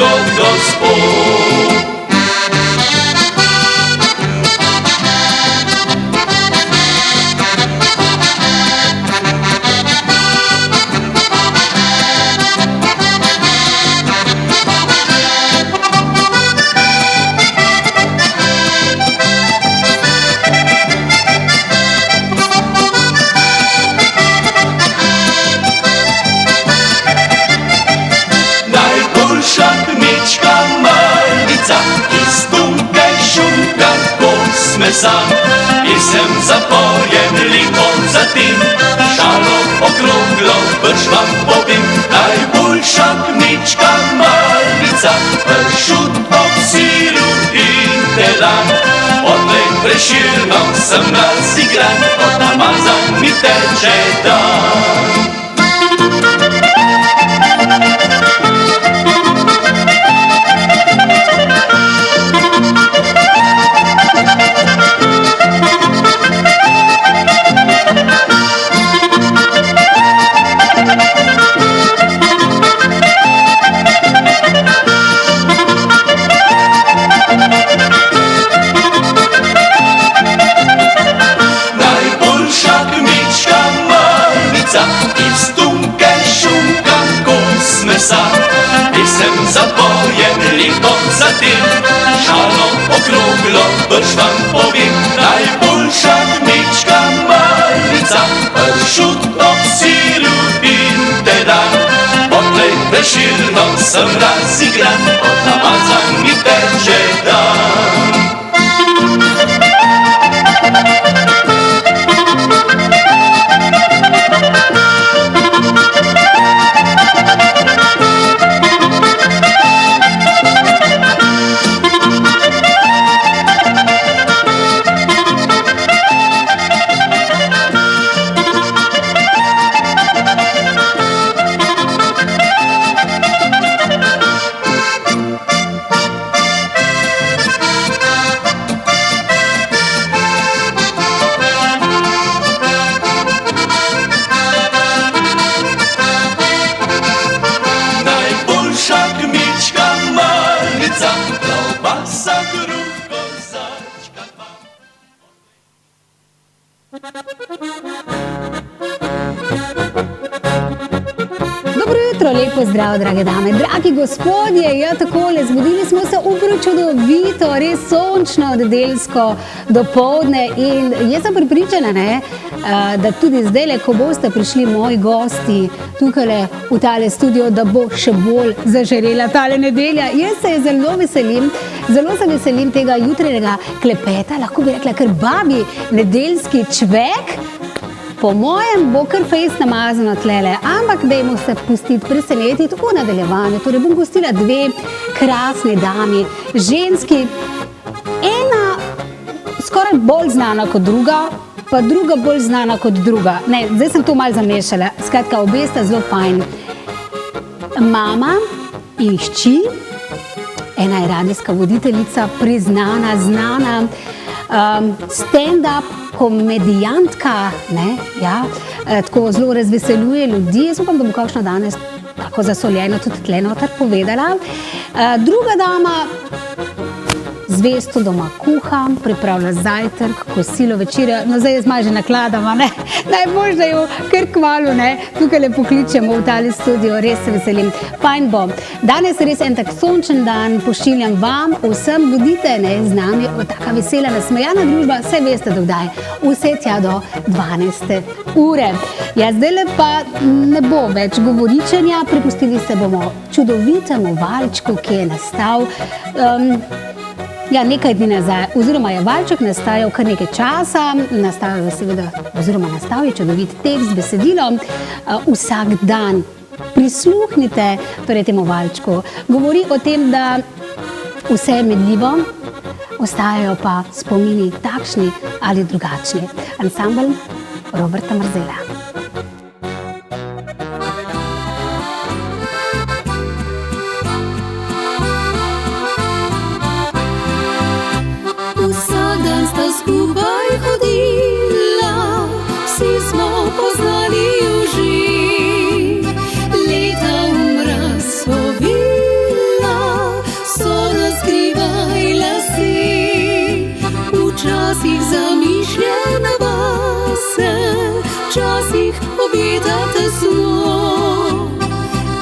kot Gospod. I sem zapojem lipom za tim, šalo okroglo brž vam povem. Najboljša kmečka malica, pršut ob siru in teran. Odlej Prešerno sem razigran, od namazan mi teče dan. I sem zapojem lipom za tim, šalo okroglo brž vam povem. Najboljša kmečka malica, pršut ob siru in teran. Odlej Prešerno sem razigran, od namazan mi teče dan. Lepo zdrav, drage dame, dragi gospodje, ja takole, zbudili smo se v čudovito, res sončno nedeljsko dopoldne in jaz sem pripričana, da tudi zdajle, ko boste prišli moji gosti tukaj v tale studio, da bo še bolj zažarela tale nedelja. Jaz se zelo veselim tega jutrenega klepeta, lahko bi rekla, ker babi nedeljski čvek. Po mojem bo kar fejst namazano tlele, ampak dajmo se pustiti presenetiti v nadaljevanju. Torej bom gostila dve krasni dami, ženski, ena skoraj bolj znana kot druga, pa druga bolj znana kot druga. Ne, zdaj sem to malo zamešala, skratka, obe sta zelo fajn. Mama in hči, ena je radijska voditeljica, priznana, znana, stand-up komedijantka, tako zelo razveseljuje ljudi. Jaz upam, da bo kakšna danes tako zasoljeno tudi tle noter povedala. Druga dama, zvesto doma kuha, pripravlja zajtrk, kosilo, večerjo, no zdaj jaz malo že nakladama, najbolj, da jo kar kmalu, tukaj le pokličemo v tali studio, res se veselim. Fajn bo. Danes je res en tak sončen dan, pošiljam vam, vsem bodite z nami, taka vesela, nasmejana družba, vse veste do kdaj, vse tja do 12. ure. Ja, zdajle pa ne bo več govoričenja, prepustili se bomo čudovitemu valčku, ki je nastal nekaj dni nazaj, oziroma je valček nastajal kar nekaj časa, nastal je čudovit tekst, besedilo, vsak dan. Prisluhnite torej temu valčku. Govori o tem, da vse je minljivo, ostajajo pa spomini takšni ali drugačni. Ansambel Roberta Marzela. Skupaj hodila, vsi smo poznali uži, leta umraz ovila, včasih obidate so.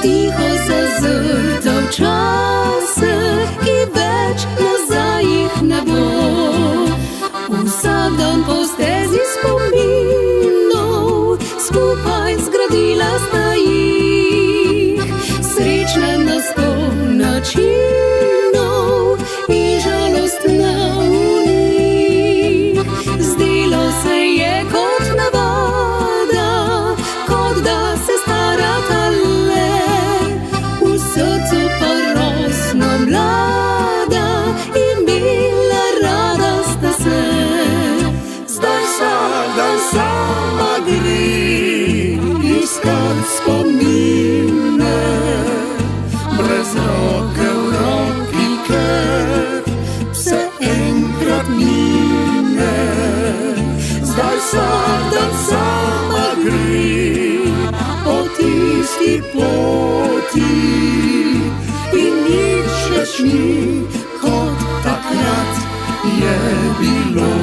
Tiho zazrta v čase in več nazaj jih ne bo. Vsak dan po stezi spominov skupaj zgradila sta jih. Srečna na 100 načinov in žalostna v njih. Zdelo se je kot navada, kot da se starata le. V srcu pa rosno mlada in bila rada sta se. Zdaj vsak dan sama gre iskat spomine, brez roke v roki, ker vse enkrat mine. Zdaj vsak dan sama gre po tisti poti in nič več ni, kot takrat je bilo.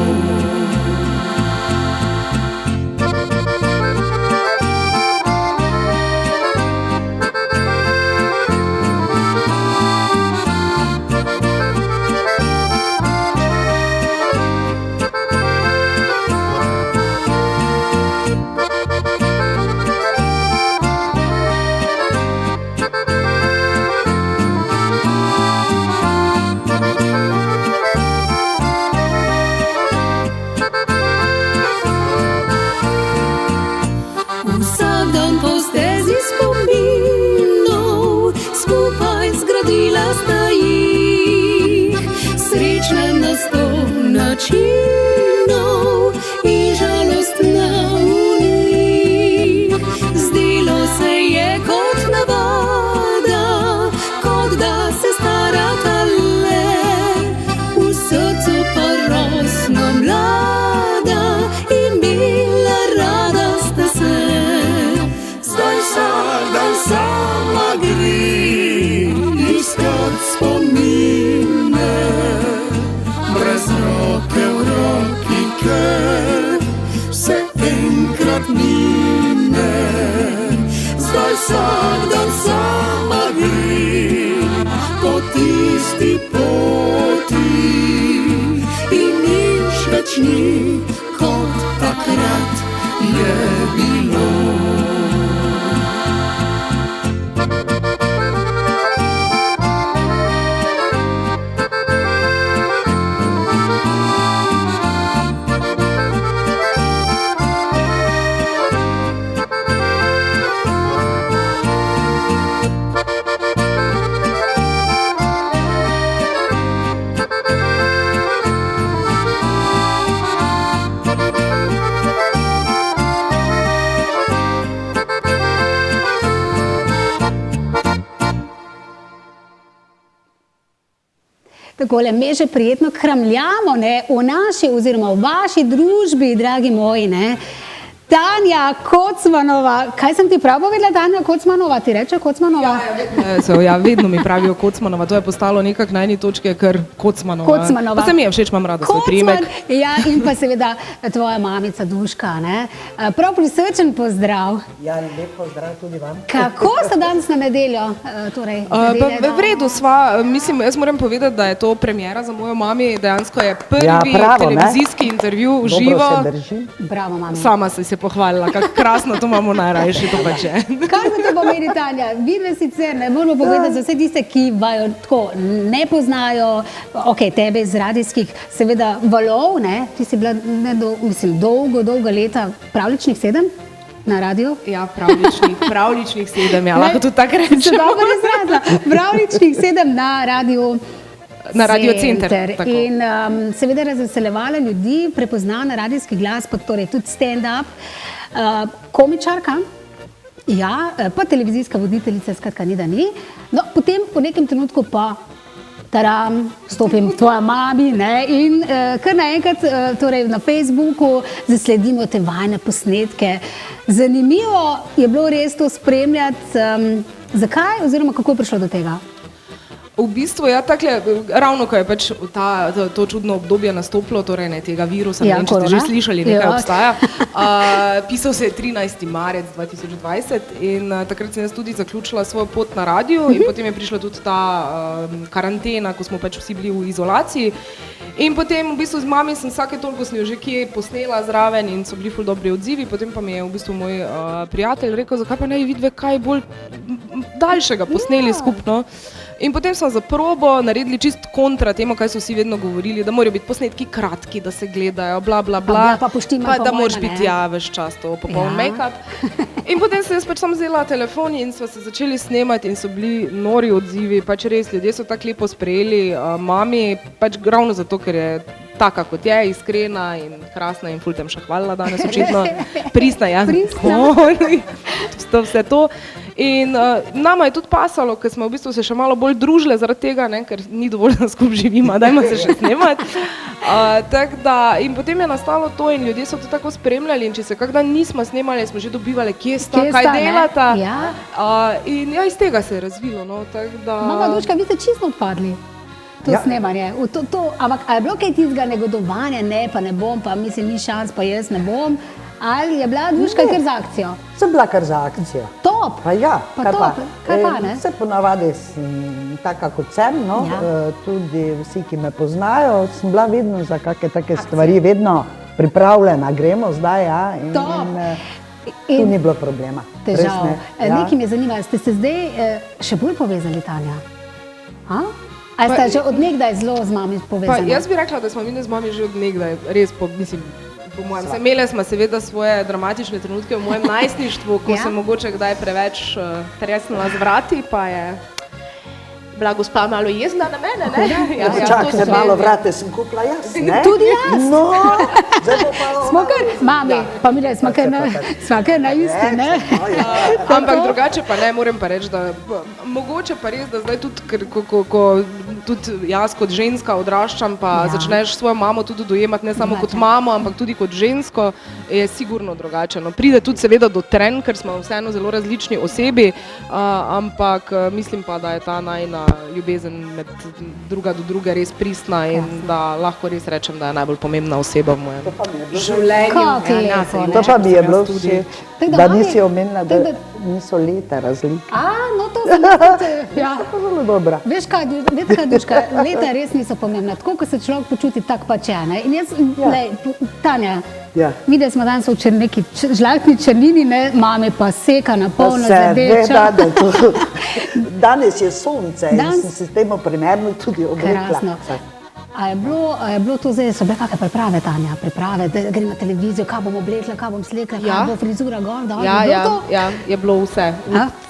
Vsak dan po stezi spominov skupaj zgradila sta jih. Srečna na 100 načinov in žalostna v njih. Zdelo se je kot navada, kot da se starata le. V srcu pa rosno mlada in bila rada sta se. Zdaj vsak dan sama gre iskat spomine, brez roke v roki, ker vse enkrat mine. Zdaj vsak dan sama gre po tisti poti in nič več ni, kot takrat je bilo. Takole, me že prijetno kramljamo, ne, v naši oziroma v vaši družbi, dragi moji, ne. Tanja Kocmanova, kaj sem ti prav povedala, Tanja Kocmanova, ti reče Kocmanova? Ja, vedno mi pravijo Kocmanova, to je postalo nekako na eni točki, ker Kocmanova. Kocmanova. Pa se mi je všeč, imam rada svoj priimek. Ja, in pa seveda tvoja mamica Duška, ne. Prav prisrčen pozdrav. Ja, lep pozdrav tudi vam. Kako ste danes na nedeljo? Torej, V redu sva, mislim, jaz moram povedati, da je to premiera za mojo mami, dejansko je prvi televizijski intervju v živo. Dobro se držim. Bravo, mami. Sama si se pohvalila, kako krasno to imamo najrajši, to pa če. Kaj za to pomeni, Tanja? Vidve sicer ne moramo povedati za vse tiste, ki vaju tako ne poznajo, ok, tebe iz radijskih, seveda valov, ne, ti si bila dolgo leta, pravličnih 7 na radiju? Ja, pravličnih 7, ja, lahko tudi tako rečem. Se dobro izrazila, pravličnih 7 na radiju. Na Radio Center. In seveda razveseljevala ljudi, prepoznana radijski glas, pa torej tudi stand-up, komičarka, ja, pa televizijska voditeljica, skratka ni da ni. No, potem po nekem trenutku pa taram, stopim k tvoja mami, ne, in kar naenkrat torej na Facebooku zasledimo te vajne posnetke. Zanimivo je bilo res to spremljati. Zakaj oziroma kako je prišlo do tega? V bistvu, ja, takle, ravno ko je pač to čudno obdobje nastopilo, torej ne tega virusa, ne vem, če ste že slišali, nekaj obstaja. Pisal se je 13. marec 2020 in takrat sem jaz tudi zaključila svojo pot na radiju in potem je prišla tudi ta karantena, ko smo pač vsi bili v izolaciji. In potem v bistvu z mami sem vsake toliko sem jo že kje posnela zraven in so bili ful dobri odzivi, potem pa mi je v bistvu moj prijatelj rekel, zakaj pa ne vidve kaj bolj daljšega posneli skupno. In potem smo za probo naredili čist kontra temu, kaj so vsi vedno govorili, da morajo biti posnetki kratki, da se gledajo, bla, bla, bla, pa da moraš biti ves čas to popoln make-up. In potem sem jaz pač sam vzela telefon in smo se začeli snemati in so bili nori odzivi, pač res, ljudje so tako lepo sprejeli mami, pač ravno zato, ker je taka kot je, iskrena in krasna in ful tem še hvalila danes očitno, pristna, ja, vse to. In nama je tudi pasalo, ker smo v bistvu se še malo bolj družile zaradi tega, ne, ker ni dovolj, da skupaj živimo, dajmo se še snemati. In potem je nastalo to in ljudje so to tako spremljali in če se kak dan nismo snemali, smo že dobivali, kje sta, kaj delata. In ja, iz tega se je razvilo. Mama Duška, vi ste čisto odpadli. To snemanje. Ampak a je bilo kaj tistega negodovanja, ne, pa ne bom, pa mislim, ni šans, pa jaz ne bom. Ali je bila Duška kar za akcijo? Sem bila kar za akcijo. Top! Pa ja, kaj pa, ne? Se ponavadi sem taka kot sem, no, tudi vsi, ki me poznajo, sem bila vedno za kakšne take stvari, vedno pripravljena, gremo zdaj, ja. Tu ni bilo problema. Težav. Nekaj me zanima, ste se zdaj še bolj povezali, Tanja? Ali ste že od nekdaj zelo z mami povezani? Jaz bi rekla, da smo mi z mami že od nekdaj, res mislim, imeli smo seveda svoje dramatične trenutke v mojem najstništvu, ko sem mogoče kdaj preveč tresnila z vrati, pa je bila gospa malo jezna na mene, ne? Čakajte, malo vrate sem kupila jaz, ne? Tudi jaz. No, zdaj bo pa smo kar, mami, pa mi smo kar na isti, ne? Ampak drugače pa ne, moram pa reči, da mogoče pa res, da zdaj tudi, ko tudi jaz kot ženska odraščam, pa začneš svojo mamo tudi dojemati ne samo kot mamo, ampak tudi kot žensko, je sigurno drugače. Pride tudi seveda do trenj, ker smo vseeno zelo različni osebi, ampak mislim pa, da je ta najna ljubezen med druga do druge res pristna in da lahko res rečem, da je najbolj pomembna oseba v mojem življenju. To pa mi je bilo všeč, da nisi omenila, da niso leta razlike. No to sem tudi, ja. To je zelo dobra. Veš kaj, Duška, leta res niso pomembna. Tako, ko se človek počuti, tak pa če, ne? In jaz, Tanja, videli smo danes v neki žlahtni črnini, ne? Mame pa seka na polno zadeča. Danes je sonce in sem se s temu primerno tudi oblekla. Krasno. A je bilo to zdaj, so bile kakšne priprave, Tanja, priprave, da grem na televizijo, kaj bom oblekla, kaj bom slekla, kaj bo frizura gor, da je bilo vse.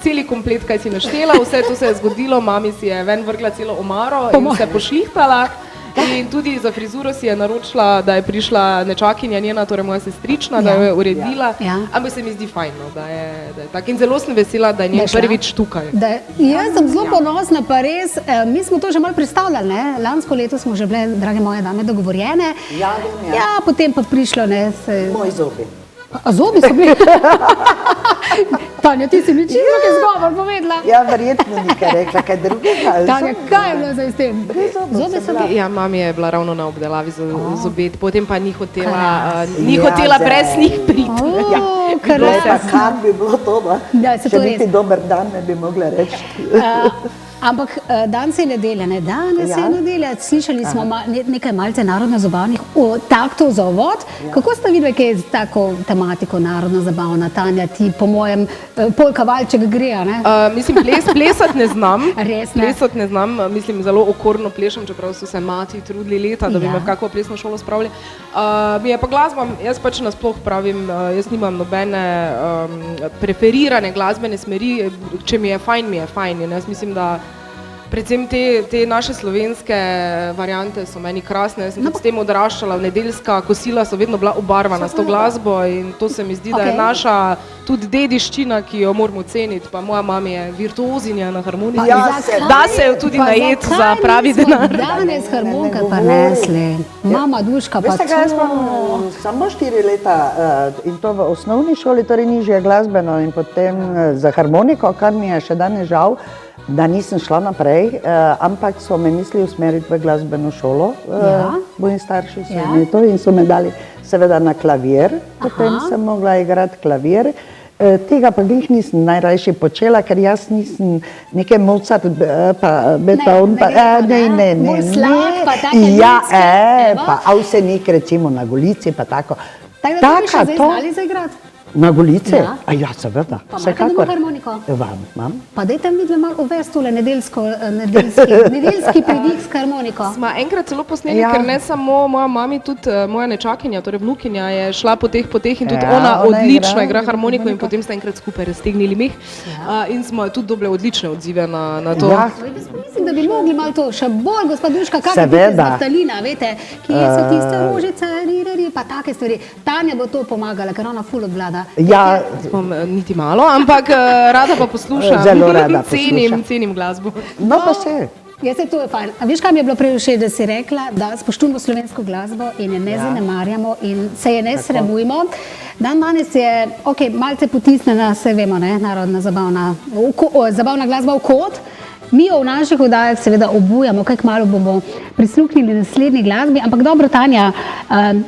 Celi komplet, kaj si naštela, vse to se je zgodilo, mami si je ven vrgla celo omaro in se pošlihtala. In tudi za frizuro si je naročila, da je prišla nečakinja njena, torej moja sestrična, da jo je uredila. Ampak se mi zdi fajn, da je tako. In zelo sem vesela, da je njen prvič tukaj. Jaz sem zelo ponosna, pa res, mi smo to že malo predstavljali, ne? Lansko leto smo že bile, drage moje dame, dogovorjene. Ja, potem pa prišlo, ne? Moji zobi. A zobi so bili? Tanja, ti si mi čisto kaj zgovor povedala. Ja, verjetno nikaj rekla, kaj drugega. Tanja, kaj je bilo zdaj s tem? Zobi so bili? Ja, mami je bila ravno na obdelavi zobet, potem pa ni hotela brez njih priti. Kaj bi bilo to, da? Če niti dober dan ne bi mogla reči. Ampak danes je nedelja, ne? Danes je nedelja. Slišali smo nekaj malce narodno-zabavnih taktov za uvod. Kako ste videli, kaj je z tako tematiko narodno-zabavna, Tanja? Ti, po mojem, polka valček gre, ne? Mislim, plesati ne znam. Res ne? Plesati ne znam. Mislim, zelo okorno plešem, čeprav so se mati trudili leta, da bi me v kakvo plesno šolo spravili. Mi je pa glasba, jaz pač nasploh pravim, jaz nimam nobene preferirane glasbene smeri. Če mi je fajn. Jaz mislim, da predvsem te naše slovenske variante so meni krasne. Jaz sem tudi s tem odraščala, nedeljska kosila so vedno bila obarvana s to glasbo in to se mi zdi, da je naša tudi dediščina, ki jo moramo ceniti, pa moja mama je virtuozinja na harmoniki. zakaj Da se jo tudi najeti za pravi denar. Danes harmonike prinesli. Mama Duška pa Veste, kaj, jaz imam samo 4 leta in to v osnovni šoli, torej nižje glasbeno in potem za harmoniko, kar mi je še danes žal, da nisem šla naprej, ampak so me mislili usmeriti v glasbeno šolo, moji starši so mi to in so me dali seveda na klavir, potem sem mogla igrati klavir. Tega pa glih nisem najrajši počela, ker jaz nisem neke Mozart, pa Beethoven, ne. Bolj slad, pa take Ja, ljudske, pa Avsenik recimo na Golici, pa tako. Tako da bi še zdaj znali zaigrati? Na Golice? Ja. Ja, seveda, Pa imate doma harmoniko? Imam. Pa dajte mi dve malo uvesti tole nedeljski pridih s harmoniko. Smo enkrat celo posneli, ker ne samo moja mami, tudi moja nečakinja, torej vnukinja je šla po teh in tudi ona odlično igra harmoniko in potem sta enkrat skupaj raztegnili mih in smo tudi dobili odlične odzive na to. Mislim, da bi mogli malo to še bolj, gospod Duška, kakor Seveda. iz naftalina, veste, kje so tiste rožice, pa take stvari. Tanja bo to pomagala, ker ona ful obvlada. Ja, Niti malo, ampak rada pa poslušam. Zelo rada poslušam. Cenim glasbo. no pa se. Jaz se to je fajn. A veš, kaj mi je bilo prej všeč, da si rekla, da spoštujemo slovensko glasbo in je ne zanemarjamo in se je ne sramujmo. Dan danes je, malce potisnjena, se vemo, ne, narodna zabavna glasba v kot. Mi jo v naših oddajah seveda obujamo, kaj kmalu bomo prisluhnili naslednji glasbi, ampak dobro, Tanja,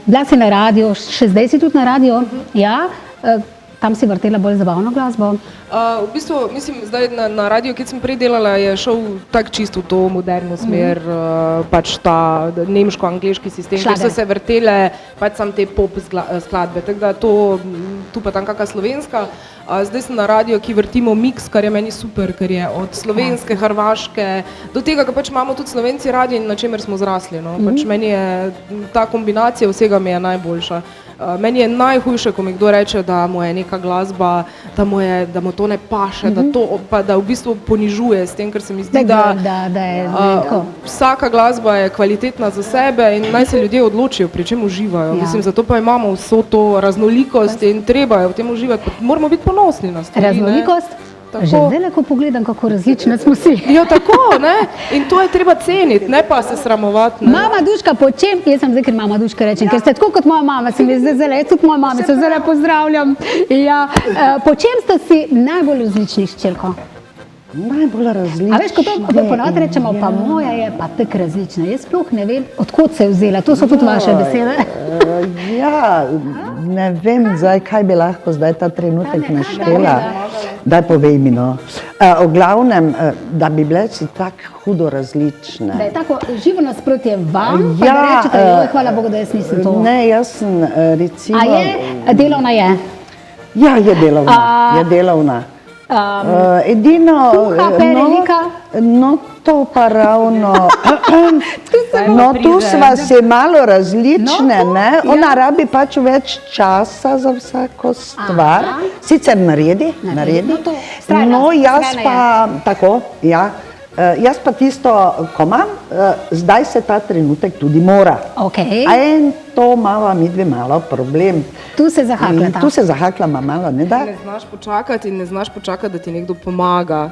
bila si na radiju, še zdaj si tudi na radiju, ja, tam si vrtela bolj zabavno glasbo. V bistvu, mislim, zdaj na radiju, ki sem prej delala, je šel tak čisto v to moderno smer, pač ta nemško-angleški sistem, kjer so se vrtele pač sam te pop skladbe, tako da tu pa tam kakšna slovenska. Zdaj sem na radiju, ki vrtimo miks, kar je meni super, ker je od slovenske, hrvaške, do tega, ker pač imamo tudi Slovenci radi in na čemer smo zrasli. No? Pač meni je ta kombinacija vsega mi je najboljša. Meni je najhujše, ko mi kdo reče, da mu je neka glasba, da mu to ne paše, da v bistvu ponižuje s tem, ker se mi zdi, da vsaka glasba je kvalitetna za sebe in naj se ljudje odločijo, pri čem uživajo. Mislim, zato pa imamo vso to raznolikost in treba je v tem uživati, moramo biti ponosni na stvari. Raznolikost? Že zdaj, ko pogledam, kako različne smo si. Ja, tako, ne? In to je treba ceniti, ne pa se sramovati. Mama Duška, po čem, jaz sem zdaj, ker mama Duška rečem, ker ste tako kot moja mama, se mi zdaj zelo, jaz tudi moja mama, se zelo pozdravljam. Ja, po čem ste si najbolj različni s hčerko? Najbolj različne. A veš, ko to ponavadi rečemo, pa moja je pa tak različna. Jaz sploh ne vem, odkot se je vzela. To so tudi vaše besede. Ja, ne vem zdaj, kaj bi lahko zdaj ta trenutek naštela. Daj povej mi, no. V glavnem, da bi bile si tako hudo različne. Da je tako živo nasprotje vam, pa da rečete, hvala Bogu, da jaz nisem to. Ne, jaz sem recimo... A je? Delovna je? Ja, je delovna. Edino, no to pa ravno, no tu sva se malo različne, ne, ona rabi pač več časa za vsako stvar, sicer naredi, no jaz pa tako, ja. Jaz pa tisto, ko imam, zdaj se ta trenutek tudi mora. In to imava midve malo problem. Tu se zahaklata. Tu se zahaklama malo, ne da? Ne znaš počakati in ne znaš počakati, da ti nekdo pomaga.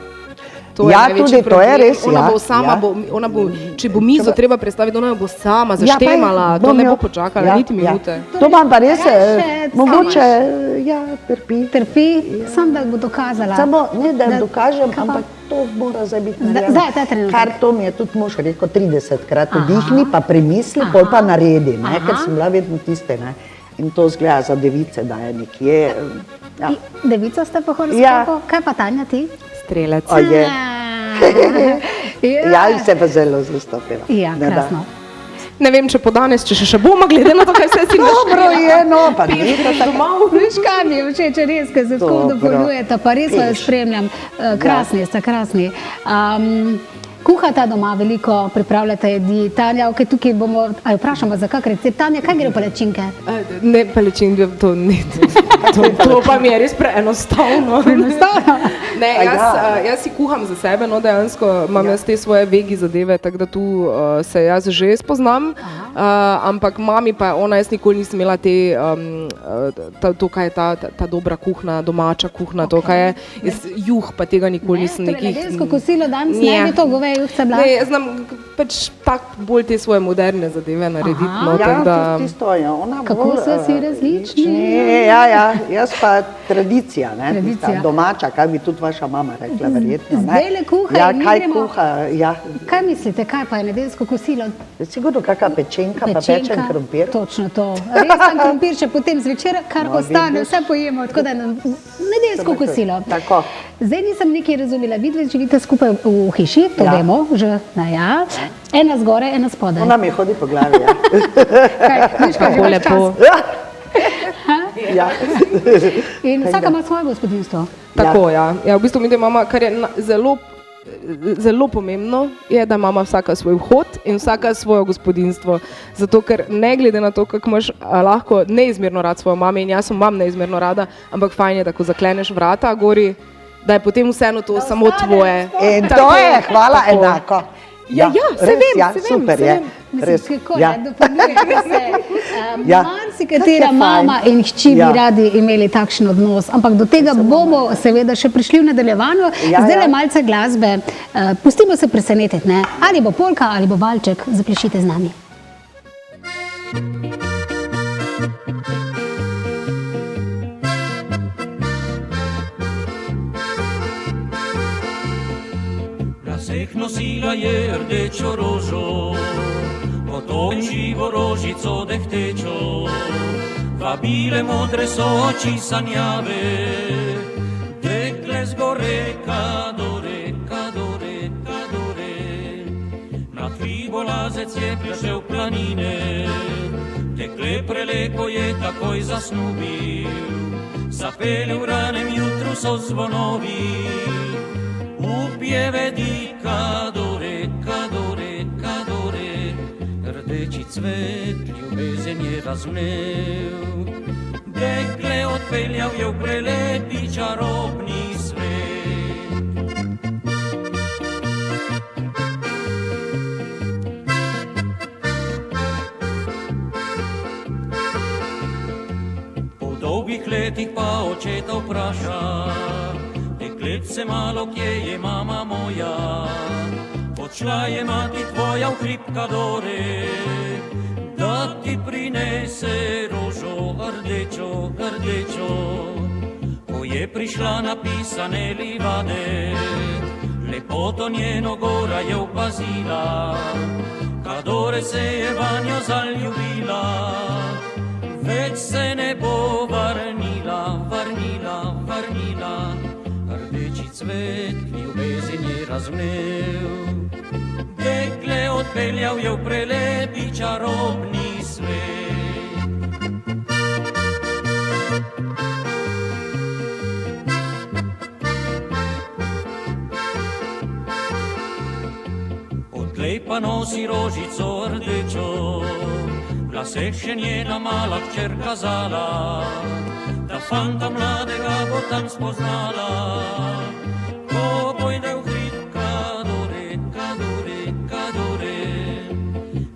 Ja, tudi to je res, ja. Ona bo sama, če bo mizo treba predstaviti, ona bo sama zaštemala, to ne bo počakala, niti minute. To vam pa res, mogoče, ja, trpi. Trpi, samo da bo dokazala. Samo, ne da dokažem, ampak to mora zdaj biti narejeno. Zdaj je ta trenutek. Kar to mi je tudi mož rekel 30-krat, vdihni pa premisli, pol pa naredi, ker sem bila vedno tiste, ne. In to zgleda za device, da je nekje. Devica ste pa horoskopu, kaj pa Tanja ti? Strelec. Ja, in se pa zelo zastopila. Ja, krasno. Ne vem, če po danes, če še bomo glede na to, kaj se si našli. Dobro je, no, pa nekaj domov. Veš, kaj mi je všeč, res, ker se tako dopolnjujete, pa res vas spremljam. Krasni ste, krasni. kuhata doma veliko, pripravljate jedi. Tanja, ok, tukaj bomo, vprašamo za kak recept. Tanja, kaj gre v palačinke? Ne, palačinke, to pa mi je res preenostavno. Ne, jaz si kuham za sebe, no dejansko imam jaz te svoje vegi zadeve, tako da tu se jaz že spoznam, ampak mami pa ona, jaz nikoli nisem imela to, kaj je ta dobra kuhna, domača kuhna, to, kaj je, juh pa tega nikoli nisem nekih. Nedeljsko kosilo danes ne bi to goveje juhce bila? Ne, jaz znam pač tak bolj te svoje moderne zadeve narediti. Ja, tisto je ona. Kako so si različni? Ja, jaz pa tradicija, ne, domača, kaj bi tudi vaša mama rekla, verjetno. Zdajle kuha in kaj kuha, ja. Kaj mislite, kaj pa je nedeljsko kosilo? Sigurno kakva pečenka, pa pečen krompir. Točno to. Resen krompir še potem zvečer, kar ostane, vse pojemo, tako da nedeljsko kosilo. Tako. Zdaj nisem nekaj razumela, vidve živite skupaj v hiši, to vemo, že ena zgore, ena spodaj. Ona mi hodi po glavi, ja. Kaj, viš pa že imaš čas? Ja. In vsaka ima svoje gospodinstvo. Tako, ja. V bistvu mi, da imamo, kar je zelo pomembno, je, da imamo vsaka svoj vhod in vsaka svoje gospodinstvo. Zato, ker ne glede na to, kako imaš lahko neizmerno rad svojo mami in jaz sem vam neizmerno rada, ampak fajn je, da ko zakleneš vrata gori, da je potem vseeno to samo tvoje. In to je, hvala, enako. Ja, se vem, super je. Mislim, kako ne dopolnjuje se. Marsikatera mama in hči bi radi imeli takšen odnos, ampak do tega bomo seveda še prišli v nadaljevanju. Zdaj le malce glasbe. Pustimo se presenetiti, ne? Ali bo polka, ali bo valček, zaplešite z nami. Vseh nosila je rdečo rožo, potončivo rožico dehtečo, vabile modre so oči sanjave, tekle zgore, kadore, kadore, kadore. Mlad hribolazec je prišel v planine, tekle preleko je takoj zasnubil, zapele v ranem jutru so zvonovi, upjeve di kadore, kadore, kadore, rdeči cvet ljubezen je razvnel, dekle odpeljal je v prelepi čarobni svet. Po dolgih letih pa očeta vpraša, deklet se malo, kje je mama moja, odšla je mati tvoja v hrib kadore, da ti prinese rožo rdečo, rdečo. Ko je prišla napisane livade, lepoto njeno gora je opazila, kadore se je vanjo zaljubila, več se ne bo vrnila, vrnila, vrnila. Rdeči cvet ljubezen je razvnel, dekle odpeljal je v prelepi čarobni svet. Odtlej pa nosi rožico rdečo, v laseh še njena mala hčer kazala, da fanta mladega bo tam spoznala. Ko pojde v hrib kadore, kadore, kadore,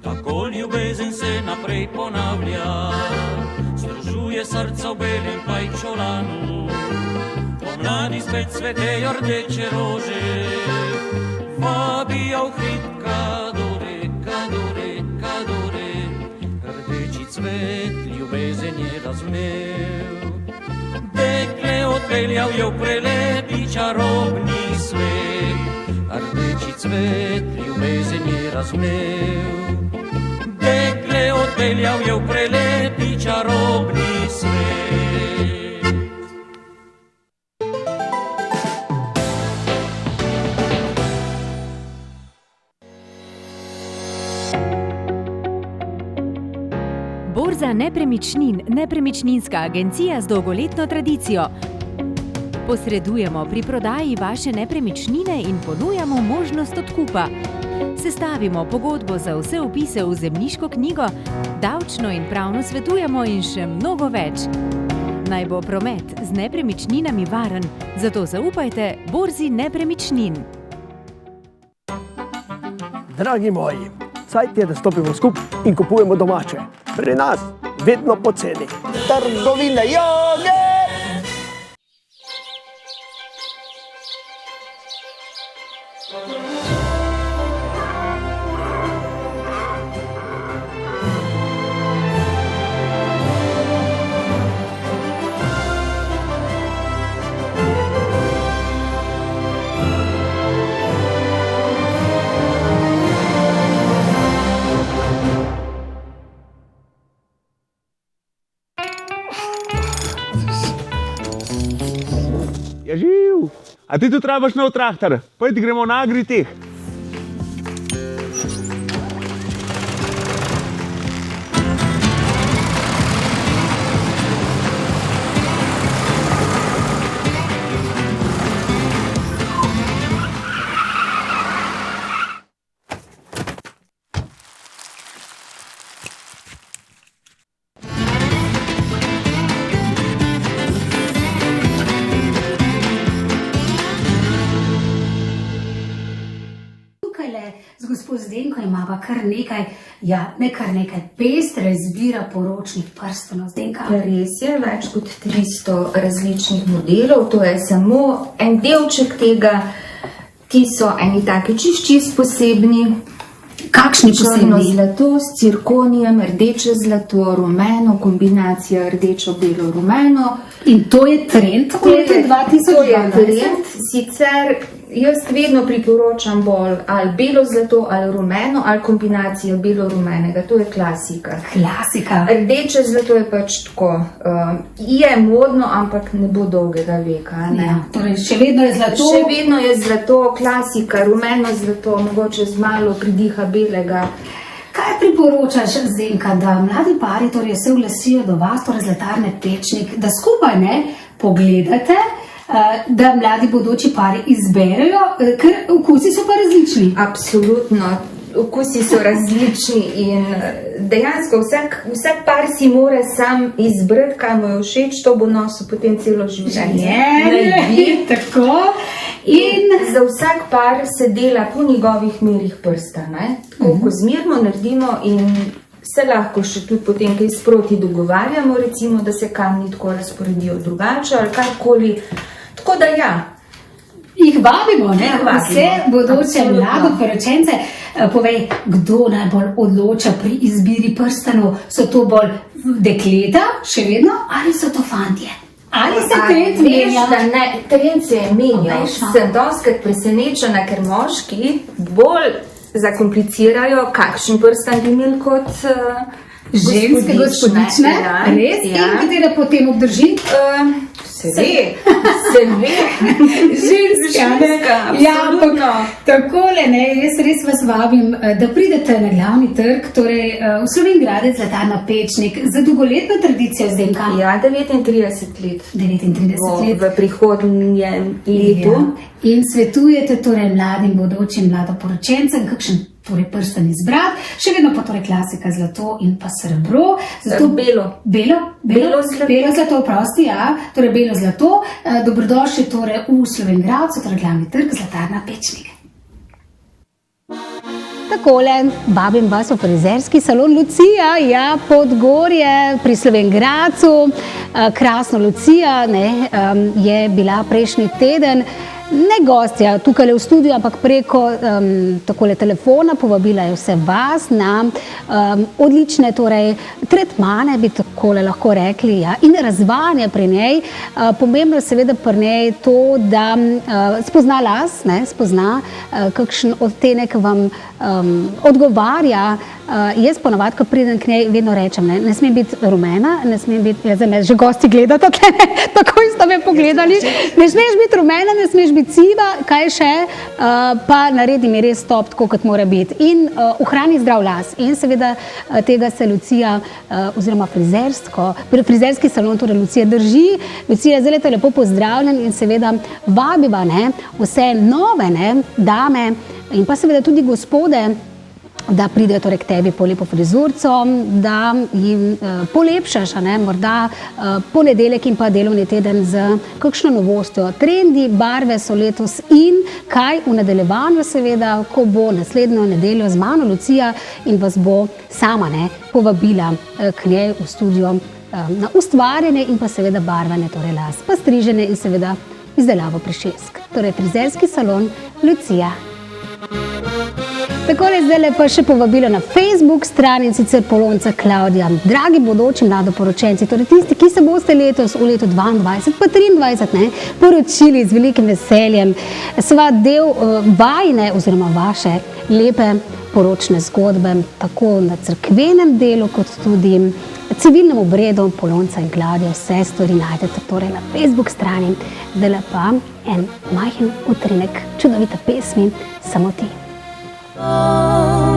tako ljubezen se naprej ponavlja, združuje srca v belem pajčolanu, pomladi spet cvetejo rdeče rože, vabijo v hrib kadore, kadore, kadore, rdeči cvet ljubezen je razvnel, dekle odpeljal je v prelepi čarobni svet, rdeči cvet ljubezen je razvnel, dekle odpeljal je v prelepi čarobni svet. Borza nepremičnin, nepremičninska agencija z dolgoletno tradicijo. Posredujemo pri prodaji vaše nepremičnine in ponujamo možnost odkupa. Sestavimo pogodbo za vse vpise v zemljiško knjigo, davčno in pravno svetujemo in še mnogo več. Naj bo promet z nepremičninami varen, zato zaupajte Borzi nepremičnin. Dragi moji, cajt je, da stopimo skupaj in kupujemo domače. Pri nas vedno poceni. Trgovine Joge! Ja, živ. A ti tu trebaš nov traktor? Pojdi, gremo na Agritech. Z gospod Zdenko imava kar nekaj, ne kar nekaj, pestra izbira poročnih prstanov. Zdenka? Res je, več kot 300 različnih modelov, to je samo en delček tega, ti so eni taki čist posebni. Kakšni posebni? Črno zlato s cirkonijem, rdeče zlato, rumeno, kombinacija rdečo-belo-rumeno. In to je trend v letu 2012? To je trend, sicer jaz vedno priporočam bolj ali belo zlato, ali rumeno, ali kombinacijo belo-rumenega, to je klasika. Klasika. Rdeče zlato je pač tako, je modno, ampak ne bo dolgega veka. Ne? Ja, torej še vedno je zlato? Še vedno je zlato, klasika, rumeno zlato, mogoče z malo pridiha belega. Kaj priporočaš, Zdenka, da mladi pari torej se oglasijo do vas, torej Zlatarne Pečnik, da skupaj pogledate, da mladi bodoči pari izberejo, ker vkusi so pa različni? Absolutno, vkusi so različni in dejansko vsak par si mora sam izbrati, kaj mu je všeč, to bo nosil potem celo življenje. Tako. In za vsak par se dela po njegovih merih prsta, ko zmerno naredimo in se lahko še tudi potem kaj sproti dogovarjamo, recimo, da se kamni tako razporedijo drugače ali karkoli. Tako da ja. Jih vabimo, vse bodoče mladoporočence. Povej, kdo najbolj odloča pri izbiri prstanov? So to bolj dekleta, še vedno, ali so to fantje? Ali se trend menja? Trend se je menjal. Sem dostikrat presenečena, ker moški bolj zakomplicirajo, kakšen prstan bi imeli kot ženske gospodične. Res? In katere potem obdrži? Se ve. Ženska, absolutno. Takole, jaz res vas vabim, da pridete na glavni trg, torej v Slovenj Gradec, Zlatarna Pečnik, za dolgoletno tradicijo, Zdenka. Ja, 39 let. 39 let. V prihodnjem letu. In svetujete torej mladim, bodočim mladoporočencem, kakšen torej prstan izbrati, še vedno pa torej klasika zlato in pa srebro. Belo zlato, prosti, ja, torej belo zlato. Dobrodošli torej v Slovenj Gradcu, torej glavni trg, Zlatarna Pečnik. Takole, vabim vas v frizerski salon Lucija, Podgorje pri Slovenj Gradcu. Krasno Lucija, je bila prejšnji teden. Ne gostja tukaj v studiu, ampak preko takole telefona povabila je vse vas na odlične torej tretmane, bi takole lahko rekli, in razvajanje pri njej. Pomembno je seveda pri njej to, da spozna las, spozna kakšen odtenek vam odgovarja, jaz ponovadi, ko pridem k njej, vedno rečem, ne sme biti rumena, ne sme biti, za me že gosti gledate, takoj ste me pogledali, ne smeš biti rumena, ne smeš biti siva, kaj še, pa naredi mi res top, tako kot mora biti. In ohrani zdrav las. In seveda tega se Lucija, oziroma frizerski salon, torej Lucija drži. Lucija, zdaj leto lepo pozdravljen in seveda vabiva vse nove dame in pa seveda tudi gospode, da pridejo torej k tebi po lepo frizurco, da jim polepšaš, morda ponedeljek in pa delovni teden z kakšno novostjo. Trendi, barve so letos in kaj v nadaljevanju seveda, ko bo naslednjo nedeljo z mano Lucija in vas bo sama povabila k njej v studio na ustvarjanje in pa seveda barvanje, torej las, pa striženje in seveda izdelavo pričesk. Torej frizerski salon Lucija. Takole zdaj pa še povabilo na Facebook stran in sicer Polonca Klavdija. Dragi bodoči mladoporočenci, torej tisti, ki se boste letos v letu 22 pa 23 poročili z velikim veseljem, sva del vajne oziroma vaše lepe poročne zgodbe, tako na cerkvenem delu, kot tudi civilnem obredu Polonca in Klavdija. Vse stvari najdete torej na Facebook strani. Zdaj pa en majhen utrinek čudovite pesmi Samo ti.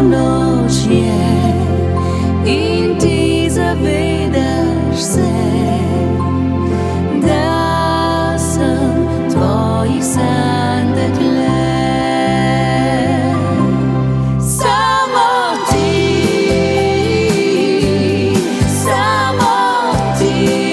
Noč je in ti zavedaš se, da sem tvojih sanj dekle. Samo ti, samo ti.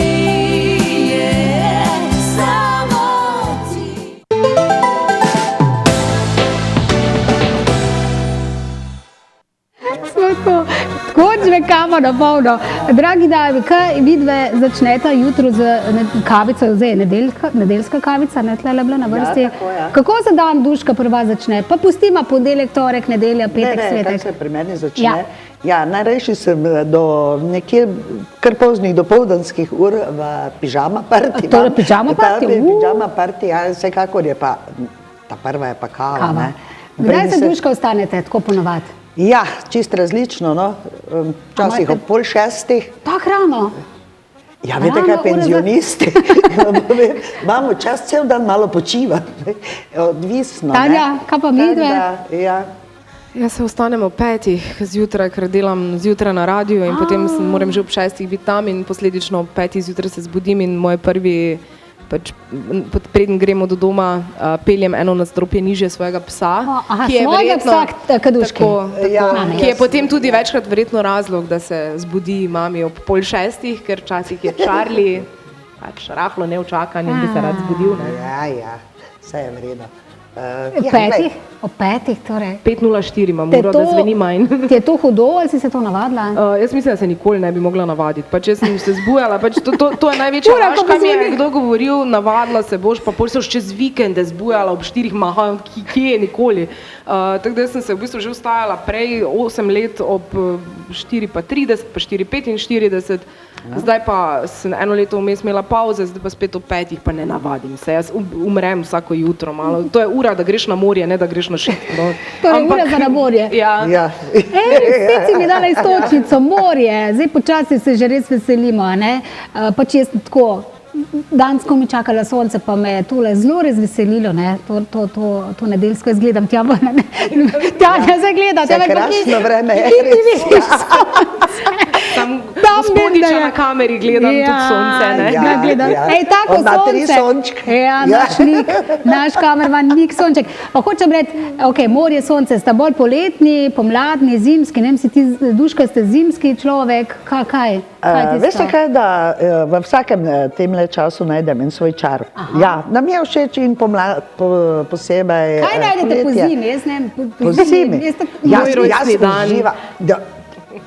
Končme kavo na polno. Dragi davi, kaj vidve začneta jutro z kavico, zdaj je nedeljska kavica, tlele bila na vrsti. Ja, tako, ja. Kako se dan Duška prva začne? Pa pustima ponedeljek, torek, nedelja, petek, svetek. Kaj se pri meni začne? Ja, najrajši sem do nekje kar poznih dopoldanskih ur v pižama parti. Torej pižama parti? Pižama parti, ja, vsekakor je pa, ta prva je pa kava. Kdaj se Duška ostanete, tako ponovadi? Ja, čist različno, včasih ob 5:30. Tak rano? Ja, veste kaj, penzionisti, imamo čas cel dan malo počivati, odvisno. Tanja, kaj pa midve? Jaz se ostanem ob 5 zjutraj, ker delam zjutraj na radiju in potem moram že ob 6 biti tam in posledično ob 5 zjutraj se zbudim in moj prvi, preden gremo do doma, peljem eno nadstropje nižje svojega psa, ki je verjetno tako, ki je potem tudi večkrat verjetno razlog, da se zbudi mami ob 5:30, ker včasih je Charlie rahlo neučakan in bi se rad zbudil. Ja, vse je vredno. Ob 5, torej. 5:04 imam uro, da zveni manj. Ti je to hudo ali si se to navadila? Jaz mislim, da se nikoli ne bi mogla navaditi. Če sem se zbujala, to je največja laž, kaj mi je nekdo govoril, navadila se boš, pa pol se čez vikende zbujala ob 4, maham, kje je nikoli. Tako da sem se v bistvu že vstajala prej, 8 let ob 4:30, pa 4:45, zdaj pa sem eno leto vmes imela pauze, zdaj pa spet ob 5, pa ne navadim se. Jaz umrem vsako jutro malo. To je ura, da greš na morje, ne da greš na šit. Torej ura za na morje. Ja. Spet si mi dala istočnico, morje. Zdaj počasi se že res veselimo, pač jaz tako, dansko mi čakala sonce, pa me je tole zelo razveselilo, to nedeljsko jaz gledam, Tjanja se gleda. Vse krasno vreme je res. Tam gospodiča na kameri gledam tudi sonce. Ej, tako sonce. Ja, naš kamerman Nik Sonček. Pa hočem reči, morje, sonce, sta bolj poletni, pomladni, zimski, ne vem si ti, Duška, ste zimski človek, kaj? Veste kaj, da v vsakem temle času najdem en svoj čar. Ja, nam je všeč in posebej. Kaj najdete po zimi? Jaz ne vem. Po zimi? Moj rojstni dan.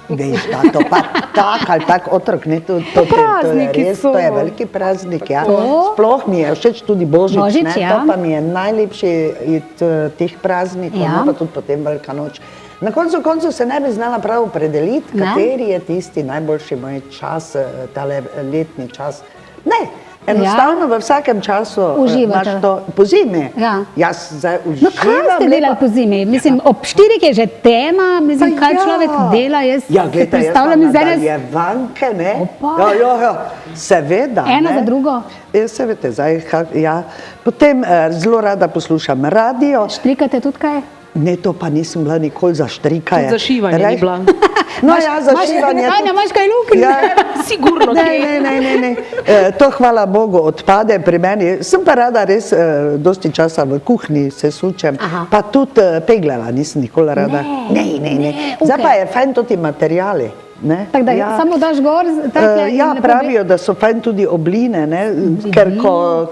Veš, da to pa tak ali tak otrok, to je res, to je veliki praznik. Sploh mi je všeč tudi Božič, to pa mi je najlepši od teh praznikov, pa tudi potem Velika noč. Na koncu se ne bi znala prav opredeliti, kateri je tisti najboljši moj čas, tale letni čas. Ne, Enostavno v vsakem času uživate. imaš to po zimi. Ja. Jaz zdaj No, uživam. kaj ste delali po zimi? Mislim, ob 4 je že tema, mislim, kaj človek dela, jaz Ja, si gledajte, jaz predstavljam imam iz ene... nadaljevanke, ne? Opa. Ja, seveda. Ena ne. za drugo? Se veste, zdaj, ja. Potem zelo rada poslušam radio. Štrikate tudi kaj? Ne, to pa nisem bila nikoli za štrikanje. Tudi za šivanje ni bila. No, ja, za šivanje. Tanja, imaš kaj luknje? Ja. Sigurno Ne. To hvala Bogu odpade pri meni. Sem pa rada res dosti časa v kuhinji se sučem, pa tudi peglala nisem nikoli rada. Ne. Zdaj pa je fajn tudi materijali. Tako da samo daš gor? Ja, pravijo, da so fajn tudi obline, ne? Ker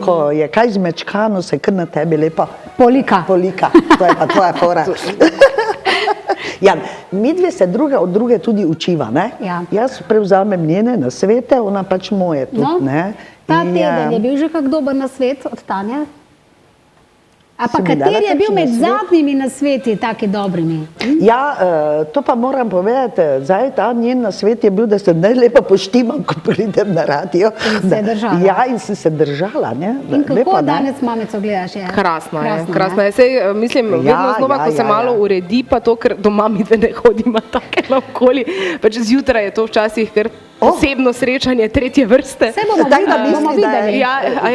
ko je kaj zmečkano, se kar na tebi lepo polika. To je pa tvoja fora. Ja, midve se druga od druge tudi učiva, ne? Ja. Jaz prevzamem njene nasvete, ona pač moje tudi, ne? Ta teden je bil že kak dober nasvet od Tanje? A pa Si mi dala kateri je bil kakšen med nasvet? zadnjimi nasveti taki dobrimi? Ja, to pa moram povedati, zdaj ta njen nasvet je bil, da se najlepo poštimam, ko pridem na radio. In se je držala. Ja, in si se držala, ne? In kako Lepo, ne? danes mamico gledaš? Krasna je. Sej, mislim, vedno znova, ko se malo uredi, pa to, ker doma midve ne hodimo take naokoli, pač zjutraj je to včasih kar osebno srečanje tretje vrste. Se bomo videli.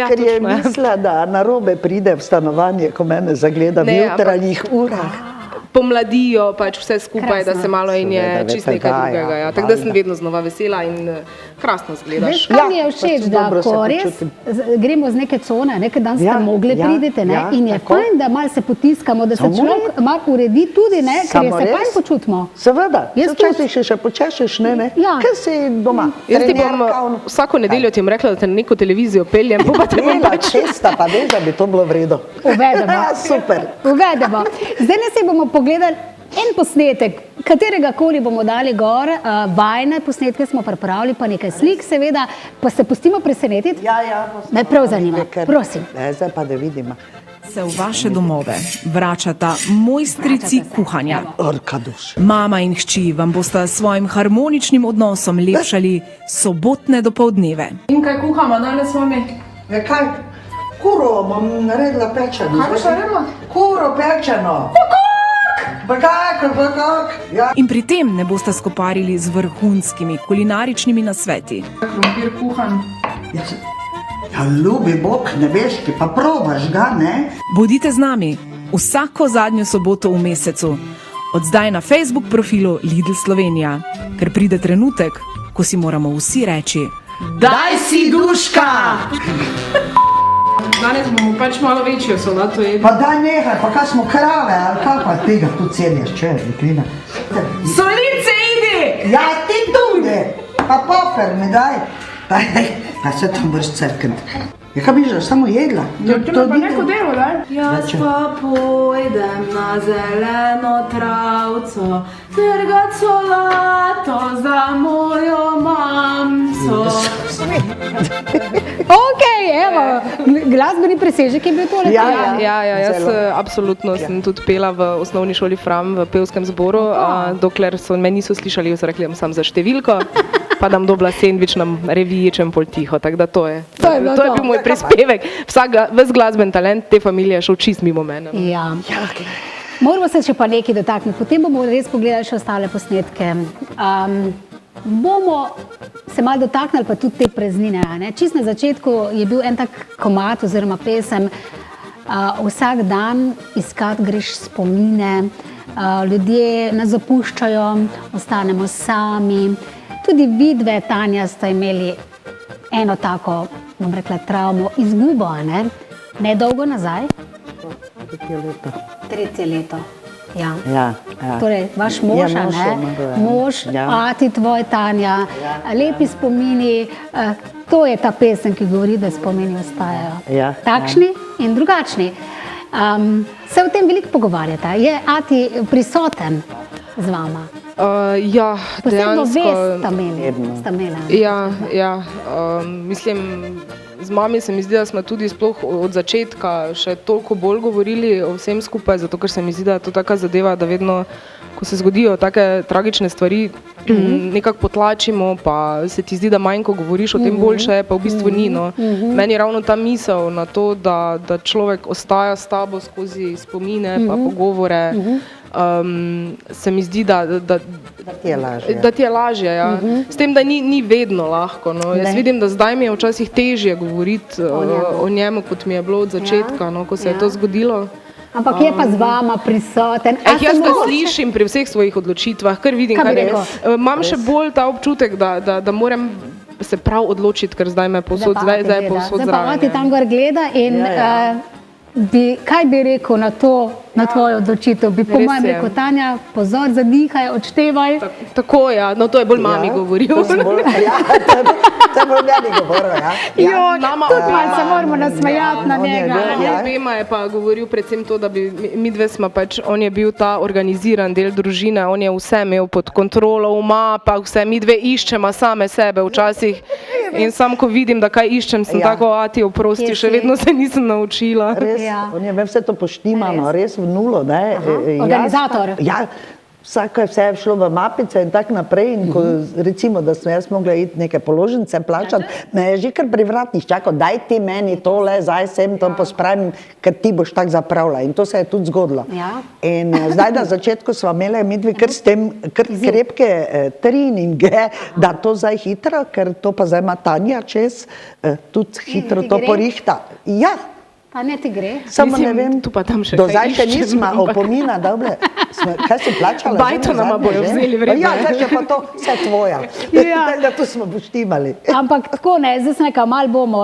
Ker je mislila, da narobe pride v stanovanje, ko mene zagleda v jutranjih urah. Pomladijo pač vse skupaj, da se malo in je Seveda, čist nekaj drugega. Ja. Tako da sem vedno znova vesela in krasno zgledaš. Veš, kaj mi je všeč, da dobro se ko res počutim. gremo z neke cone, nekaj dan ste Ja, mogli ja, pridete, ne? ja, In je tako. fajn, da malo se potiskamo, da se Samo človek malo uredi tudi, ne? Ker je Samo se res? fajn počutimo. Seveda, Jaz včasih še počešeš, ne? Ja. Ker si doma. Jaz ti bom Trenerka, ono. vsako nedeljo ti bom rekla, da te na neko televizijo peljem, pa te bom Dela pač česta, pa veš, da bi to bilo v redu. Uvedemo. Ja, super. Uvedemo. Zdaj ne si bomo pogledali en posnetek, katerega koli bomo dali gor, vajne posnetke smo pripravili, pa nekaj slik seveda, pa se pustimo presenetiti. Ja. Me prav zanima, prosim. Zdaj pa da vidimo. Se v vaše domove vračata mojstrici kuhanja. Orkaduš. Mama in hči vam bosta s svojim harmoničnim odnosom lepšali sobotne dopoldneve. In kaj kuhamo danes, mami? Ja, kaj? Kuro bom naredila pečeno. Kaj boš naredila? Kuro pečeno. Bakak. Ja. In pri tem ne boste skoparili z vrhunskimi kulinaričnimi nasveti. Krompir kuhan. Ja, ljubi Bog, ne veš, ki pa probaš ga, ne? Bodite z nami vsako zadnjo soboto v mesecu, od zdaj na Facebook profilu Lidl Slovenija, ker pride trenutek, ko si moramo vsi reči: Daj si duška! Danes bomo pač malo večjo solato jedli. Pa daj nehaj, pa kaj smo krave, ali kaj pa tega tu celiš, če je vitrina. Solice, idi! Ja, ti tudi, pa pofer mi daj. Pa se to boš crkniti. Ja, kaj bi že samo jedla? delo, daj. Jaz pa pojdem na zeleno travco, trgat solato za mojo mamco. Ok, evo, glasbeni presežek je bil tole. Ja, jaz absolutno sem tudi pela v osnovni šoli Fram v pevskem zboru, dokler so me niso slišali, so rekli, da sem za številko, pa dam dobila sendvič na reviji, čem pol tiho, tako da to je bil moj prispevek. Ves glasben talent te familije je šel čist mimo mene. Ja. Moramo se še pa nekaj dotakniti, potem bomo res pogledali še ostale posnetke. Bomo se malo dotaknili pa tudi te praznine. Ne? Čist na začetku je bil en tak komad oziroma pesem, vsak dan iskat greš spomine, ljudje nas zapuščajo, ostanemo sami. Tudi vidve, Tanja, sta imeli eno tako, bom rekla, travmo, izgubo, ne? Nedolgo nazaj? Tretje leto. Ja. Torej, vaš mož, mož, ati tvoj, Tanja, lepi spomini, to je ta pesem, ki govori, da spomini ostajajo. Takšni in drugačni. Se o tem veliko pogovarjate, je ati prisoten z vama? Ja, posebno dejansko. Posebno vest sta imela. Ja, mislim, z mami se mi zdi, da smo tudi sploh od začetka še toliko bolj govorili o vsem skupaj, zato ker se mi zdi, da je to taka zadeva, da vedno, ko se zgodijo take tragične stvari, nekako potlačimo, pa se ti zdi, da manj, ko govoriš o tem boljše, pa v bistvu ni. No. Meni je ravno ta misel na to, da človek ostaja s tabo skozi spomine pa pogovore, se mi zdi, da ti je lažje. Ja. S tem, da ni vedno lahko. No. Jaz vidim, da zdaj mi je včasih težje govoriti o njemu, kot mi je bilo od začetka, no, ko se je to zgodilo. Ampak je pa z vama prisoten. Jaz ga slišim pri vseh svojih odločitvah, ker vidim, kaj je. Imam še bolj ta občutek, da moram se prav odločiti, ker zdaj me povsod zraven. Zdaj pa Ati tam gor gleda in kaj bi rekel na to, na tvojo odločitev? Bi po mojem rekel, Tanja, pozor, zadihaj, odštevaj. Tako, ja, no to je bolj mami govoril. To je bolj meni govoril, ja. Se moramo nasmejati na njega. Obema je pa govoril predvsem to, da bi mi dve smo pač, on je bil ta organiziran del družine, on je vse imel pod kontrolo, uma, pa vse, mi dve iščemo same sebe včasih in sam, ko vidim, da kaj iščem, sem tako, Ati, oprosti, še vedno se nisem naučila. Res, on je vse to poštimano, res v nulo, ne. Organizator. Ja, vsako je vse šlo v mapice in tak naprej in ko recimo, da sem jaz mogla iti neke položnice plačati, me je že kar pri vratnih čakal, daj ti meni tole, zdaj sem to pospravim, ker ti boš tak zapravila in to se je tudi zgodilo. In zdaj na začetku sva imela midvi kar s tem, kar krepke treninge, da to zdaj hitro, ker to pa zdaj ima Tanja čez, tudi hitro to porihta. Ja. Pa ne ti gre? Samo ne vem, do zdaj še nisma opomina, dobre. Kaj si plačala? Bajto nama bojo vzeli vredno. Ja, zdaj je pa to vse tvoja. Tako da tu smo poštimali. Ampak tako ne, zdaj se nekaj malo bomo,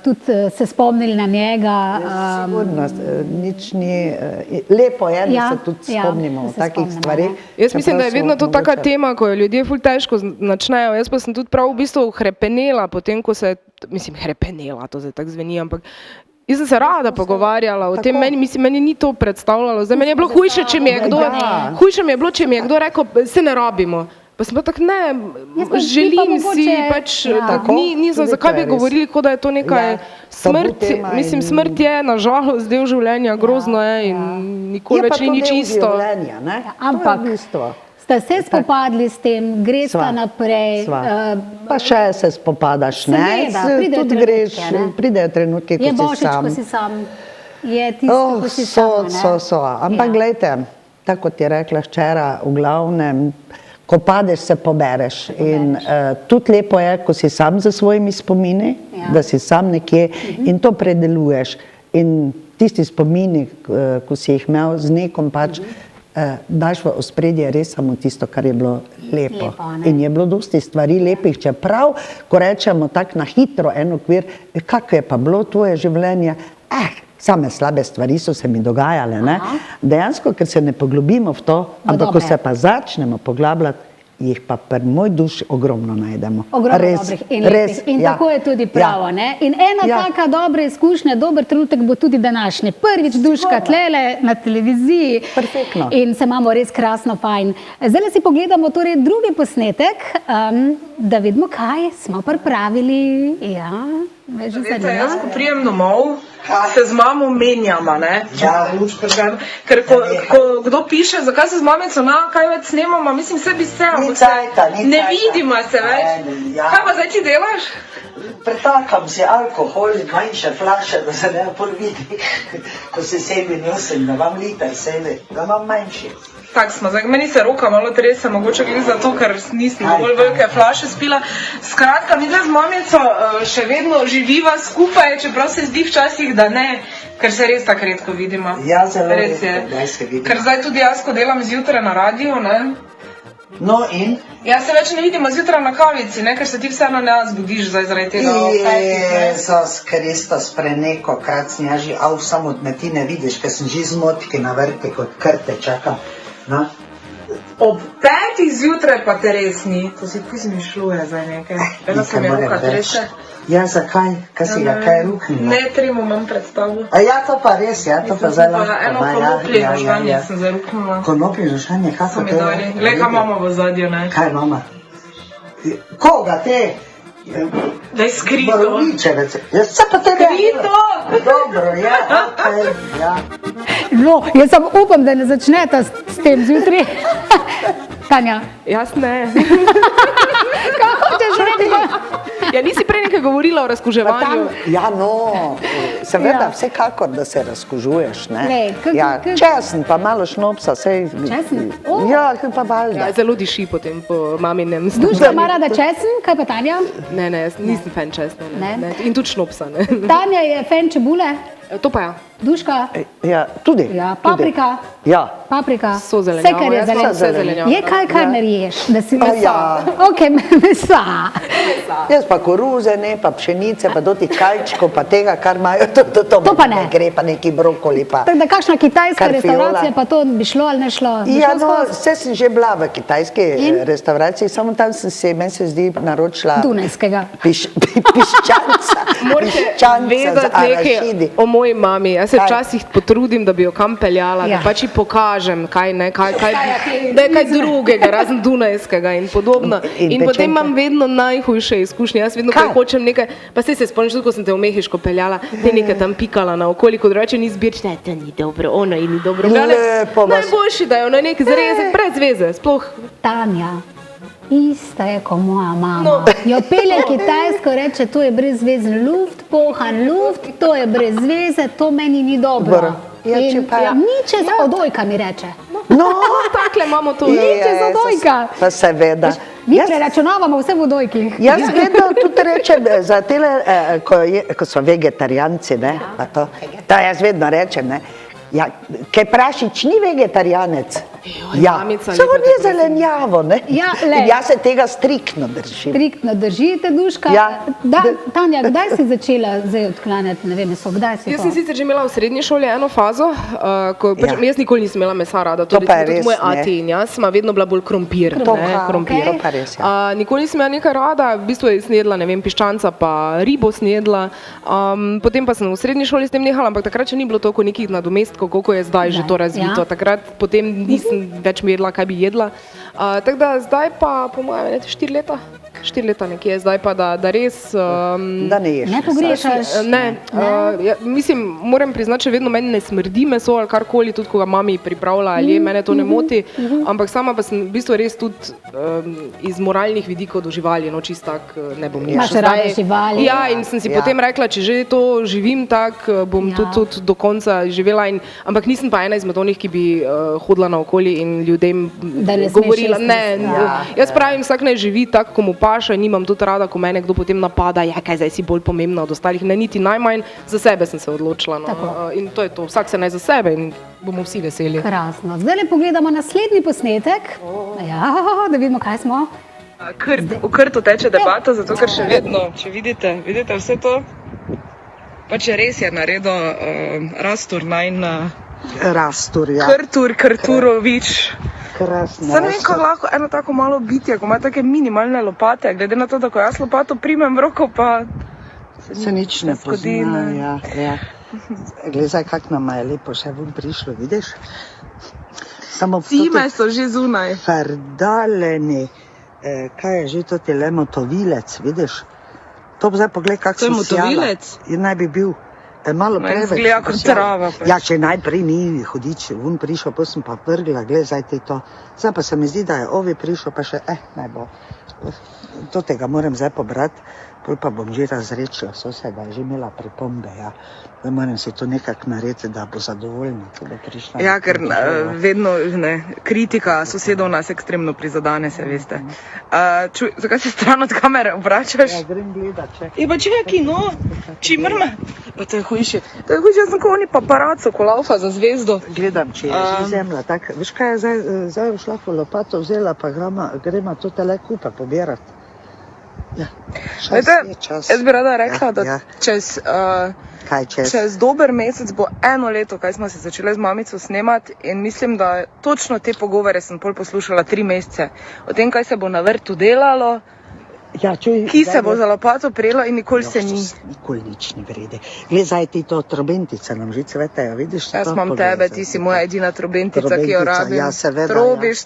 tudi se spomnili na njega. Sigurno, nič ni, lepo je, da se tudi spomnimo o takih stvarih. Jaz mislim, da je vedno to taka tema, ko jo ljudje ful težko načnejo. Jaz pa sem tudi prav v bistvu hrepenela, potem ko se, hrepenela, to zdaj tako zveni, ampak jaz sem se rada pogovarjala o tem, meni ni to predstavljalo. Zdaj, meni je bilo hujše, če mi je kdo rekel, se ne rabimo. Pa sem pa tako, ne, želim si, pač, zakaj bi govorili, kot da je to nekaj smrt, smrt je, nažalost, del življenja, grozno je in nikoli več ni nič isto. Ampak ste se spopadli s tem, greste naprej. Pa še se spopadaš, ne? Pridejo trenutki, ko si sam. Je božič, ko si sam. Je tisto, ko si sam, ne? So. Ampak glejte, tako kot je rekla včera, v glavnem, ko padeš, se pobereš. In tudi lepo je, ko si sam za svojimi spomini, da si sam nekje in to predeluješ. In tisti spomini, ko si jih imel z nekom pač, daš v ospredje res samo tisto, kar je bilo lepo. In je bilo dosti stvari lepih, čeprav, ko rečemo tako na hitro en okvir, kako je pa bilo tvoje življenje, same slabe stvari so se mi dogajale, ne? Dejansko, ker se ne poglobimo v to, ampak ko se pa začnemo poglabljati, jih pa pri moj duši ogromno najdemo. Ogromno dobrih in lepih. In tako je tudi pravo, ne? In ena taka dobra izkušnja, dober trenutek bo tudi današnji. Prvič Duška tlele na televiziji. Perfektno. In se imamo res krasno fajn. Zdaj si pogledamo torej drugi posnetek, da vidimo, kaj smo pripravili. Ja, več zanima. Jaz, ko prijem domov, se z mamo menjama, ne? Ker ko kdo piše, zakaj se z mamico kaj več snemamo, mislim, sebi se, ne vidimo se več. Kaj pa zdaj ti delaš? Pretakam si alkohol in manjše flaše, da se ne pol vidi, ko se sebi nosim, da imam liter sebi, da imam manjši. Tak smo, zdaj meni se roka malo trese, mogoče glede za to, ker nisem dovolj velike flaše spila. Skratka, mi zdaj z mamico še vedno živiva skupaj, čeprav se zdi včasih, da ne, ker se res tako redko vidimo. Ja, zelo redko, da se vidimo. Ker zdaj tudi jaz, ko delam zjutraj na radiju, ne? No in? Ja, se več ne vidimo zjutraj na kavici, ne, ker se ti vseeno ne zbudiš zdaj zaradi tega. Jezus Kristus, preneko krat snjaži, samo me ti ne vidiš, ker sem že z motki na vrti kot krte čakam. No? Ob 5 zjutraj pa te res ni, to si izmišljuje zdaj nekaj. Ena se mi roka trese. Ja, zakaj? Kaj si ga kaj ruknila? Ne, trimo imam predstavu. A ja, to pa res, ja, to pa zelo. Eno konoplje žužanje sem zdaj ruknila. Konoplje žužanje, kako to je? Leka mama v zadju, ne? Kaj mama? Koga te? Daj skrito. Borovničevec. Jaz se pa tebe... Skrito! Dobro, ja, okej, ja. No, jaz sam upam, da ne začneta s tem zjutraj. Tanja. Jaz ne. Kaj hočeš reči? Ja, nisi prej nekaj govorila o razkuževanju. Ja, no, seveda, vsekakor, da se razkužuješ, ne? Lej, Ja, česen, pa malo šnopsa, sej... Česen? Ja, pa valjda. Ja, zelo diši potem po maminem Duška ima rada česen, kaj pa Tanja? Ne, jaz nisem fan česna. Ne? In tudi šnopsa, ne. Tanja je fan čebule, To pa ja. Duška, Ja, tudi. ja, paprika, Ja. paprika, So vse, zelenjava, kar je jaz pa zelenjava. vse zelenjava. Je kaj, kar ne ješ, da si Pa mesa? ja. Ok, mesa. Jaz pa koruze, ne, pa pšenice, pa doti kajčkov, pa tega, kar imajo, to pa ne. gre, pa neki brokoli, pa... Tako da kakšna kitajska Karfiola. restauracija, pa to bi šlo ali ne šlo? Bi Ja, šlo no, skozi? vse sem že bila v kitajski In? restavraciji, samo tam sem se, meni se zdi, naročila Dunajskega. piščanca. Morate Piščanca z vedeti nekaj arašidi. o moji mami. Jaz se Kaj? včasih potrudim, da bi jo kam peljala, Ja. da pač ji pokažem, da je kaj drugega, razen Dunajskega in podobno. In In potem pečenke? imam vedno najhujše izkušnje. Jaz vedno, ko hočem nekaj, pa se spomniš, tudi ko sem te v Mehiško peljala, te nekaj tam pikala naokoli, kot drugače ni zbirč, ne, to ni dobro, ono ji ni dobro. Lepo vas- Najboljši, da je ono nek zrezek, brez veze, sploh. Tanja, ista je kot moja mama. No. Jo pelje kitajsko, reče, to je brezvezen luft, pohan luft, to je brez veze, to meni ni dobro. Dobro. Ja, če In pa- niče za odojka mi reče. No, Takle imamo to. Niče za odojka. Pa seveda. Mi preračunavamo vse v odojkih. Jaz vedno tudi rečem, za tele, ko so vegetarijanci, ne, pa to jaz vedno rečem, ne, ja, kaj prašič ni vegetarijanec. Ja, mamica, samo lepo ni te zelenjavo, ne. Ja, lej. In jaz se tega striktno držim. Striktno držite, Duška. Ja. Tanja, kdaj si začela zdaj odklanjati, ne vem, meso, kdaj si Jaz to? sem sicer že imela v srednji šoli eno fazo, ko pač, jaz nikoli nisem imela mesa rada, To pa je tudi res, moj ne. ati in jaz sva vedno bila bolj krompir. To ne, pa, krompir. to pa res, ja. Nikoli nisem imela nekaj rada, v bistvu sem jedla, ne vem, piščanca pa ribo sem jedla, potem pa sem v srednji šoli s tem nehala, ampak takrat še ni bilo toliko nekih nadomestkov, koliko je zdaj že to razvito. Ja. Takrat potem nisem več jedla, kaj bi jedla. Tako da zdaj pa, po mojem, 4 leta. 4 leta nekje, zdaj pa, da res... Da ne ješ. Ne pogrešaš? Ne, mislim, moram priznati, še vedno meni ne smrdi meso ali karkoli, tudi ko ga mami pripravlja ali je, mene to ne moti, ampak sama pa sem v bistvu res tudi iz moralnih vidikov do živali, no čist tak ne bom nič. Imaš rade živali. Ja, in sem si Ja. potem rekla, če že to živim tak, bom Ja. tudi do konca živela, ampak nisem pa ena izmed onih, ki bi hodila naokoli in ljudem Da ne smeš govorila, jesti ne, mesa. jaz pravim, vsak naj živi tako, ko mu paše, nimam tudi rada, ko mene kdo potem napada, ja, kaj zdaj si bolj pomembna od ostalih, ne niti najmanj, za sebe sem se odločila. No. Tako. In to je to, vsak se naj za sebe in bomo vsi veseli. Krasno. Zdaj le pogledamo naslednji posnetek. Ja, da vidimo, kaj smo. V krtu teče debata, zato ker še vedno, če vidite vse to, pač res je naredil Rastur najn Rastur, ja. Krturovič. Krasno. Zdaj ne vem, kako lahko eno tako malo bitje, ko ima take minimalne lopate, glede na to, da ko jaz lopato primem v roko, pa Se nič ne zgodi, pozna, ne. ja, ja. Glej, kako nam je lepo še ven prišlo, vidiš? Samo cime so že zunaj. Fardaleni, kaj je že to tele motovilec, vidiš? To zdaj poglej, kako To je so sjala. motovilec? Je naj bi bil. Malo Meni preveč. izgleda kot posjala. trava, pač. Ja, če najprej ni hudič, ven prišel, pa sem pa vrgla, glej, zdaj ti to. Zdaj pa se mi zdi, da je ovi prišel, pa še, naj bo. To tega moram zdaj pobrati, pol pa bom že razrečila soseda, je že imela pripombe, ja. Zdaj moram si to nekako narediti, da bo zadovoljna, ko bo prišla. Ja, ker vedno kritika sosedov nas ekstremno prizadene, se veste. Zakaj se stran od kamere obračaš? Ja, grem gledat, če. Je pa čekaj, no, čimrme. Pa to je hujše. To je hujše, jaz sem kot oni paparaco, ko laufa za zvezdo. Gledam, če je že zemlja, tak. Veš kaj je zdaj v šlafu lopato vzela, pa gremo to tele kupe pobirati. Ja, čas. Jaz bi rada rekla, da ja. čez dober mesec bo 1 leto, kaj smo se začeli z mamico snemati in mislim, da točno te pogovore sem pol poslušala 3 mesece. O tem, kaj se bo na vrtu delalo. ki se bo za lopato prijelo in nikoli se ni. Nikoli nič ni vrede. Glej, zdaj ti to trobentice nam že cvetejo, vidiš? Jaz imam tebe, ti si moja edina trobentica, ki jo rabim. Ja, seveda. Trobiš,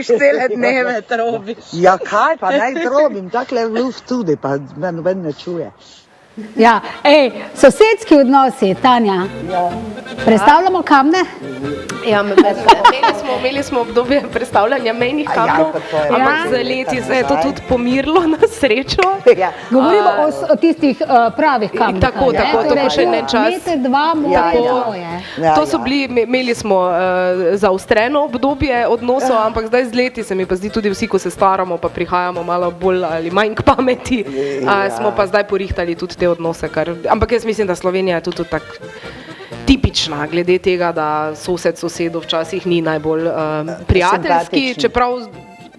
cele dneve trobiš. Ja, kaj pa naj trobim, takle v luft tudi, pa noben ne čuje. Ja, sosedski odnosi, Tanja. Predstavljamo kamne? Ja, imeli smo obdobje predstavljanja mejnih kamnov, ampak za leti se je to tudi pomirilo na srečo. Govorimo o tistih pravih kamnih. Tako, to pa še ne čas. Meter, dva, moje. To so bili, imeli smo zaostreno obdobje odnosov, ampak zdaj z leti se mi pa zdi tudi vsi, ko se staramo, pa prihajamo malo bolj ali manj k pameti, smo pa zdaj porihtali tudi te odnose, ampak jaz mislim, da Slovenija je tudi tako tipična glede tega, da sosed sosedu včasih ni najbolj prijateljski, čeprav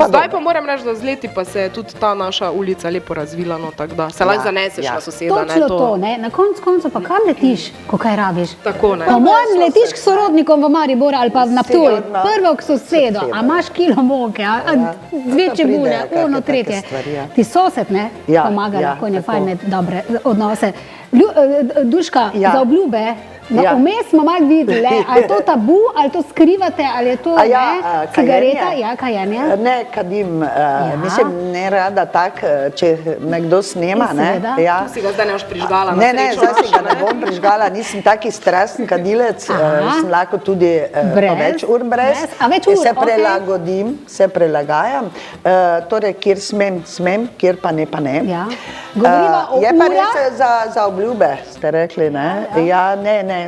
zdaj pa moram reči, da z leti pa se je tudi ta naša ulica lepo razvila, no, tako da se lahko zaneseš na soseda. Točno to, ne, na koncu pa kam letiš, ko kaj rabiš? Tako, ne. Po mojem letiš k sorodnikom v Mariboru ali pa na Ptuj, prvo k sosedu, a imaš kilo moke, dve čebule, ono tretje. Ti sosed, ne, pomaga, lahko je fajn imeti dobre odnose. Duška, za obljube, vmes smo malo videli, ali je to tabu, ali to skrivate, ali je to cigareta, kajenje? Ne, kadim, mislim, ne rada tak, če me kdo snema, ne. Tu si ga zdaj ne boš prižgala na srečo. Ne, zdaj si ga ne bom prižgala, nisem taki strasten kadilec, sem lahko tudi več ur brez, se prilagodim, se prilagajam, torej, kjer smem, kjer pa ne. Je pa res za obljube, ste rekli, ne? Ja, ne,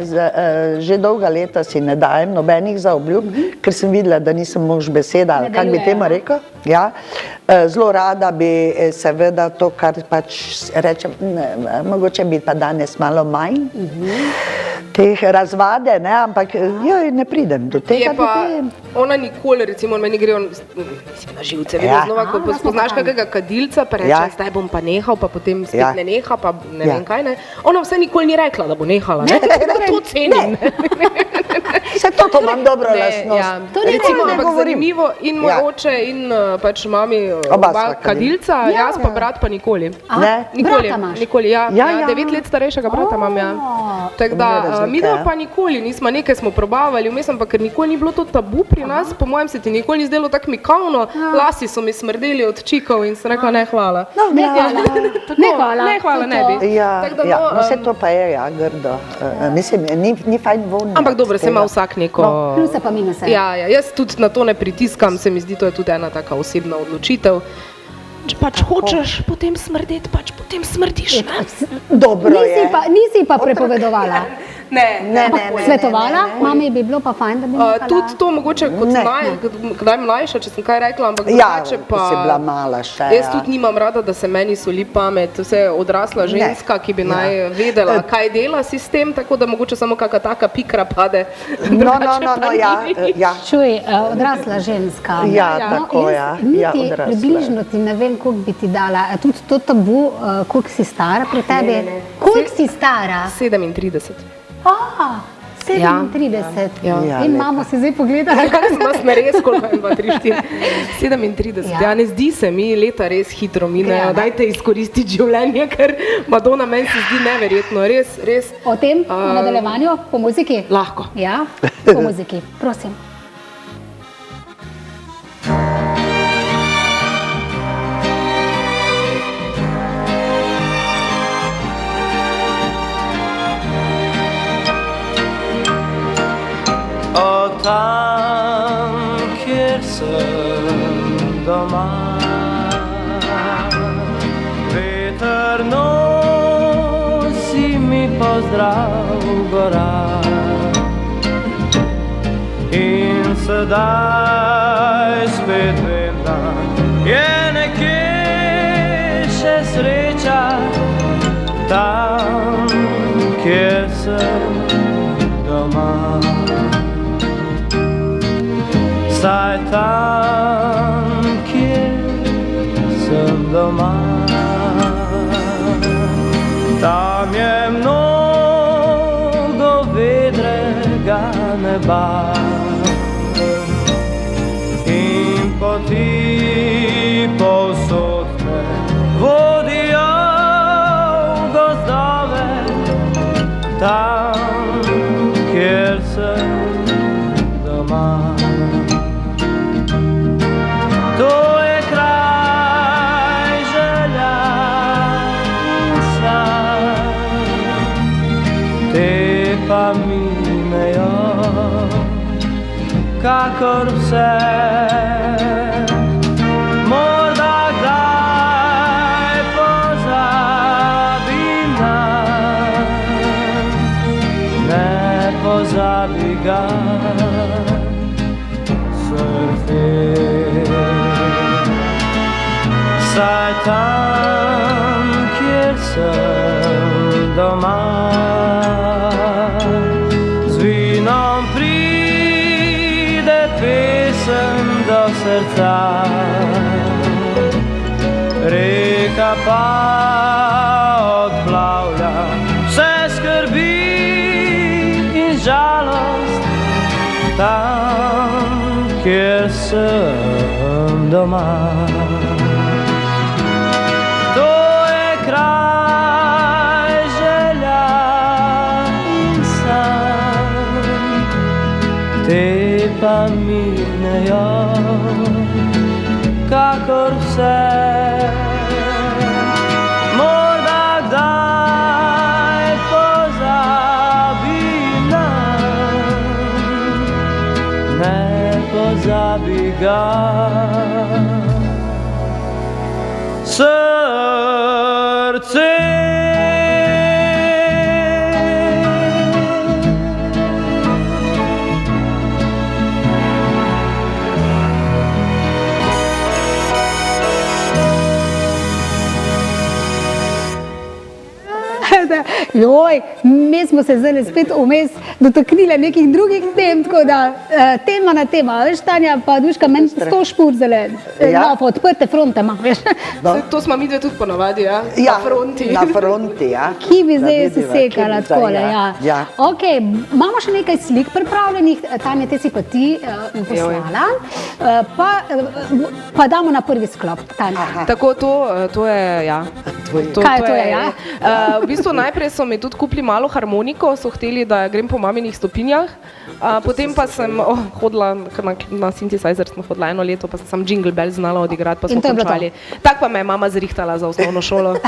že dolga leta si ne dajem nobenih za obljub, ker sem videla, da nisem mož beseda, ali kak bi temu rekel. Zelo rada bi seveda to, kar pač rečem, mogoče bi pa danes malo manj teh razvade, ne, ampak ne pridem do tega. Je pa ona nikoli, recimo, meni gre na živce, vedno znova, ko spoznaš kakega kadilca, pa reče, zdaj bom pa nehal, pa potem spet ne neha, pa ne vem kaj, ne. Ona vse nikoli ni rekla, da bo nehala, ne. To cenim. Vse to imam dobro lastnost. Recimo, ampak zanimivo, in moj oče in pač mami oba kadilca, jaz pa brat pa nikoli. Nikoli, ja. 9 let starejšega brata imam, ja. Tako da, midva pa nikoli nismo, nekaj smo probavali, vmes, ampak ker nikoli ni bilo to tabu pri nas, po mojem se ti nikoli ni zdelo tako mikavno, lasi so mi smrdeli od čikov in sem rekla, ne hvala. Ne hvala, ne bi. Vse to pa je, grdo. Mislim, ni fajn vonja. Ampak dobro, se ima vsak neko... Pluse pa minuse. Jaz tudi na to ne pritiskam, se mi zdi, to je tudi ena taka osebna odločitev. Če pač hočeš potem smrdeti, pač potem smrdiš. Dobro je. Nisi pa prepovedovala. Ne. Svetovala? Mami bi bilo pa fajn, da bi nehala. Tudi to mogoče, kdaj mlajša, če sem kaj rekla, ampak drugače pa... si bila mala še. Jaz tudi nimam rada, da se meni soli pamet. Vse je odrasla ženska, ki bi naj vedela, kaj dela sistem, tako da mogoče samo kakšna taka pikra pade. Čuj, odrasla ženska. Ja, tako, ja. Niti približno ti ne vem, koliko bi ti dala. Tudi to tabu, koliko si stara pri tebi? Koliko si stara? 37. 37. In mamo si zdaj pogledala. Kaj sem nas nares, koliko 1, 2, 3, 4. 37. Ja, ne zdi se mi, leta res hitro minejo. Dajte izkoristiti življenje, ker Madonna meni se zdi neverjetno. Res. O tem, v nadaljevanju, po muziki? Lahko. Ja, po muziki. Prosim. Tam, kjer sem doma, veter nosi mi pozdrav gora. In sedaj spet vem, da je nekje še sreča, tam, kjer sem doma. Saj tam, kjer sem doma, tam je mnogo vedrega neba in poti povsod me kakor vse. Morda kdaj pozabim nanj, ne pozabi ga surfing. Saj tam, kjer sem doma, z vinom pride pesem do srca. Reka pa odplavlja vse skrbi in žalost, tam, kjer sem doma. To je kraj želja in sanj, te pa minejo kakor vse. Morda kdaj pozabim nanj, ne pozabi ga srce. Joj, mi smo se zdaj spet vmes dotaknili nekih drugih tem, tako da tema na tema, veš, Tanja, pa Duška, meni 100 špurzele, odprte fronte ima, veš. To smo mi dve tudi ponovadi, ja? Ja, na fronti. Na fronti, ja. Ki bi zdaj se sekala takole, ja. Ok, imamo še nekaj slik pripravljenih, Tanja, te si pa ti poslala, pa damo na prvi sklop, Tanja. Tako, to je, ja. Kaj je to, ja? V bistvu najprej so mi tudi kupili malo harmoniko, so hteli, da grem po maminih stopinjah, potem pa sem hodila na synthesizer, smo hodila 1 leto, pa sem Jingle Bell znala odigrati, pa smo končali. Tak pa me je mama zrihtala za osnovno šolo.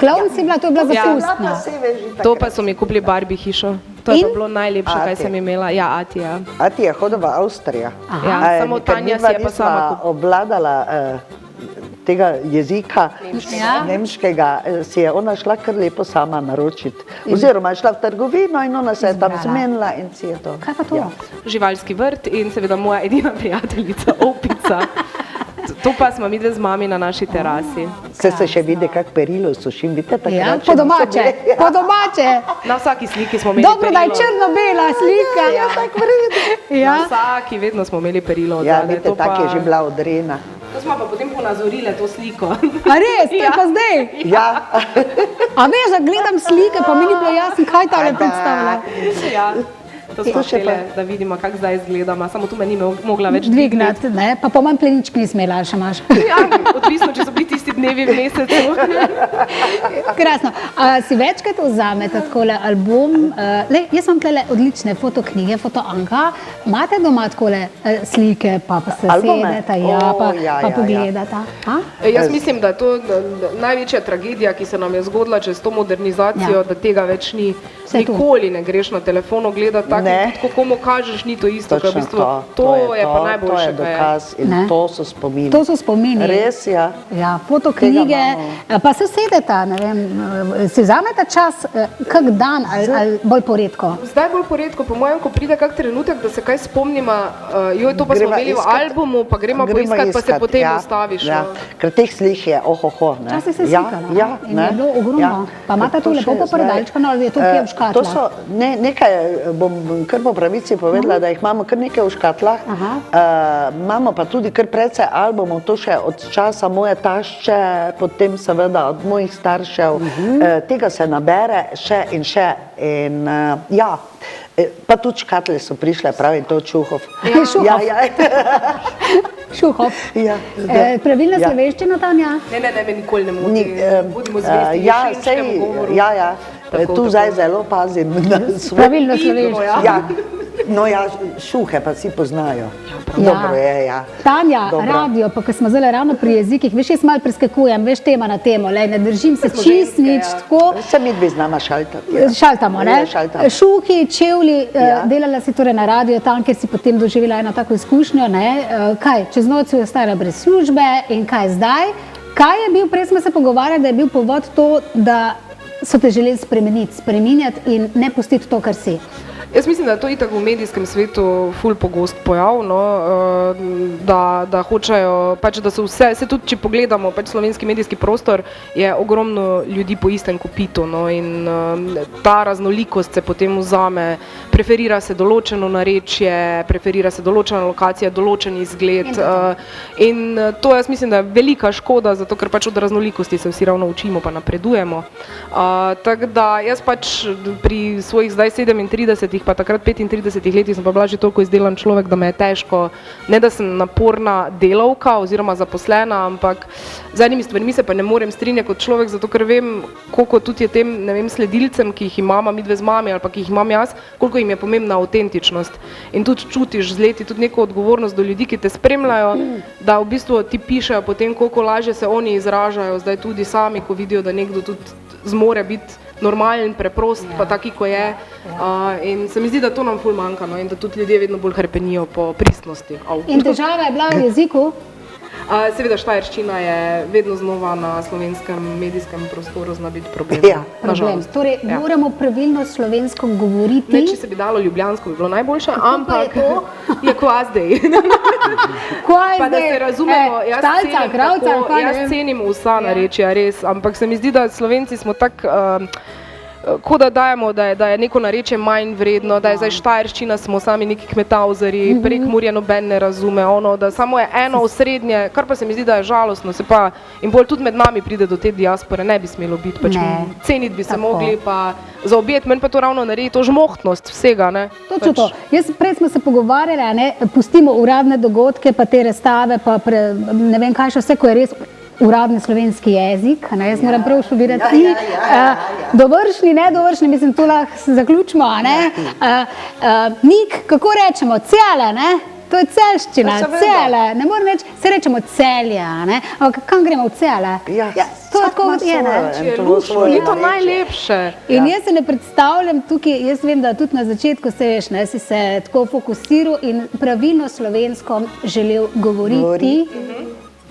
Klovn si bila, to je bila zapustna. To pa so mi kupili Barbie hišo. To je bilo najlepše, kaj sem imela. Ja, Ati, ja. Ati je hodila v Avstrijo. Ja, samo Tanja si je pa sama kupila. Obvladala tega jezika nemškega, si je ona šla kar lepo sama naročiti. Oziroma je šla v trgovino in ona se je tam zmenila in si je to. Kaj pa to? Živalski vrt in seveda moja edina prijateljica, opica. To pa smo mi dve z mami na naši terasi. Se še vidi, kak perilo sušim, vidite takrat? Ja, po domače. Na vsaki sliki smo imeli perilo. Dobro, da je črno-bela slika. Ja, tako vredi. Na vsaki vedno smo imeli perilo. Ja, vidite, tak je že bila odrena. To smo pa potem ponazorile to sliko. A res, to je pa zdaj? Ja. A veš, da gledam slike, pa mi ni bilo jasno, kaj tale predstavlja. Ja. To smo hteli, da vidimo, kako zdaj izgledamo, samo tu me ni mogla več dvignati. Pa po manj plenički ni smela, še imaš. Ja, odvisno, če so bili tisti dnevi v mesecu. Krasno. Si večkrat vzamete takole album, jaz imam tukaj odlične fotoknjige, fotoanka, imate doma takole slike, pa se sedete, pa pogledate? Jaz mislim, da je to največja tragedija, ki se nam je zgodila čez to modernizacijo, da tega več ni. Nikoli ne greš na telefonu gledati tako, ko komu kažeš, ni to isto. To je pa najboljše. To je dokaz in to so spomini. To so spomini. Res, ja. Ja, fotoknjige, pa se sedete, ne vem, si vzamete čas, kak dan ali bolj poredko? Zdaj bolj poredko, po mojem, ko pride kak trenutek, da se kaj spomnima, joj, to pa smo imeli v albumu, pa gremo poiskati, pa se potem ustaviš. Ker teh slik je ohoho. Včasih se slikala in je bilo ogromno. Pa imate to lepo popredalčkano, ali je to kje v škatlah? To so, nekaj bom kar po pravici povedala, da jih imamo kar nekaj v škatlah. Imamo pa tudi kar precej albumov, to še od časa moje tašče, potem seveda od mojih staršev. Tega se nabere še in še. In ja, pa tudi škatle so prišle, pravi to Čuhov. Šuhov. Pravilna slovenščina, Tanja? Ne, me nikoli ne moti. Budimo zvesti, v šenčkem govoru. Ja, Tu zdaj zelo pazim na svoj... Pravilno slovenščino. Ja, no ja, šuhe pa vsi poznajo. Dobro je, ja. Tanja, radio, pa ko smo zdaj ravno pri jezikih, veš, jaz malo preskakujem, veš, tema na temo, lej, ne držim se čist nič, tako. Se mi dve znama šaltati. Šaltamo, ne? Šuhi, čevlji, delala si torej na radio, tam, kjer si potem doživela eno tako izkušnjo, ne? Kaj, čez noč si ostala brez službe in kaj zdaj? Kaj je bil, prej smo se pogovarjali, da je bil povod to, da so te želeli spreminjati in ne pustiti to, kar si? Jaz mislim, da je to itak v medijskem svetu ful pogost pojav, no, da hočejo, pač da so vse, se tudi, če pogledamo, pač slovenski medijski prostor je ogromno ljudi po istem kopitu, no, in ta raznolikost se potem vzame, preferira se določeno narečje, preferira se določena lokacija, določen izgled in to jaz mislim, da je velika škoda, zato ker pač od raznolikosti se vsi ravno učimo pa napredujemo. Tako da jaz pač pri svojih zdaj 37 pa takrat 35 letih sem pa bila že toliko izdelan človek, da me je težko, ne da sem naporna delavka oziroma zaposlena, ampak z enimi stvarmi se pa ne morem strinjati kot človek, zato ker vem, koliko tudi je tem, ne vem, sledilcem, ki jih imamo midve z mami ali pa ki jih imam jaz, koliko jim je pomembna avtentičnost. In tudi čutiš z leti tudi neko odgovornost do ljudi, ki te spremljajo, da v bistvu ti pišejo potem, koliko lažje se oni izražajo, zdaj tudi sami, ko vidijo, da nekdo tudi zmore biti normalen, preprost, pa taki, ko je. In se mi zdi, da to nam ful manjka, no, in da tudi ljudje vedno bolj hrepenijo po pristnosti. In težava je bila v jeziku? Seveda štajerščina je vedno znova na slovenskem medijskem prostoru zna biti problem. Ja, problem. Torej, moramo pravilno slovensko govoriti. Ne, če se bi dalo ljubljansko, bi bilo najboljše, ampak je kva zdaj. Pa da se razumemo, jaz cenim vsa narečja, res, ampak se mi zdi, da Slovenci smo tak, ko da dajemo, da je neko narečje manj vredno, da je zdaj štajerščina, smo sami neki kmetavzari, Prekmurje noben ne razume, da samo je eno osrednje, kar pa se mi zdi, da je žalostno, se pa in bolj tudi med nami pride do te diaspore, ne bi smelo biti, pač ceniti bi se mogli, pa zaobjeti, meni pa to ravno naredi, to žmohtnost vsega, ne. Točno to. Prej smo se pogovarjali, ne, pustimo uradne dogodke, pa te razstave, pa ne vem kaj še vse, ko je res uradni slovenski jezik, ne, jaz moram prav študirati, dovršni, nedovršni, mislim, to lahko zaključimo, ne, nik, kako rečemo, cele, ne, to je celščina, cele, ne moram reči, se rečemo celje, ne, ampak kam gremo v cele? To je tako, je, ne, je to najlepše. In jaz se ne predstavljam tukaj, jaz vem, da tudi na začetku se veš, ne, si se tako fokusiral in pravilno slovensko želel govoriti,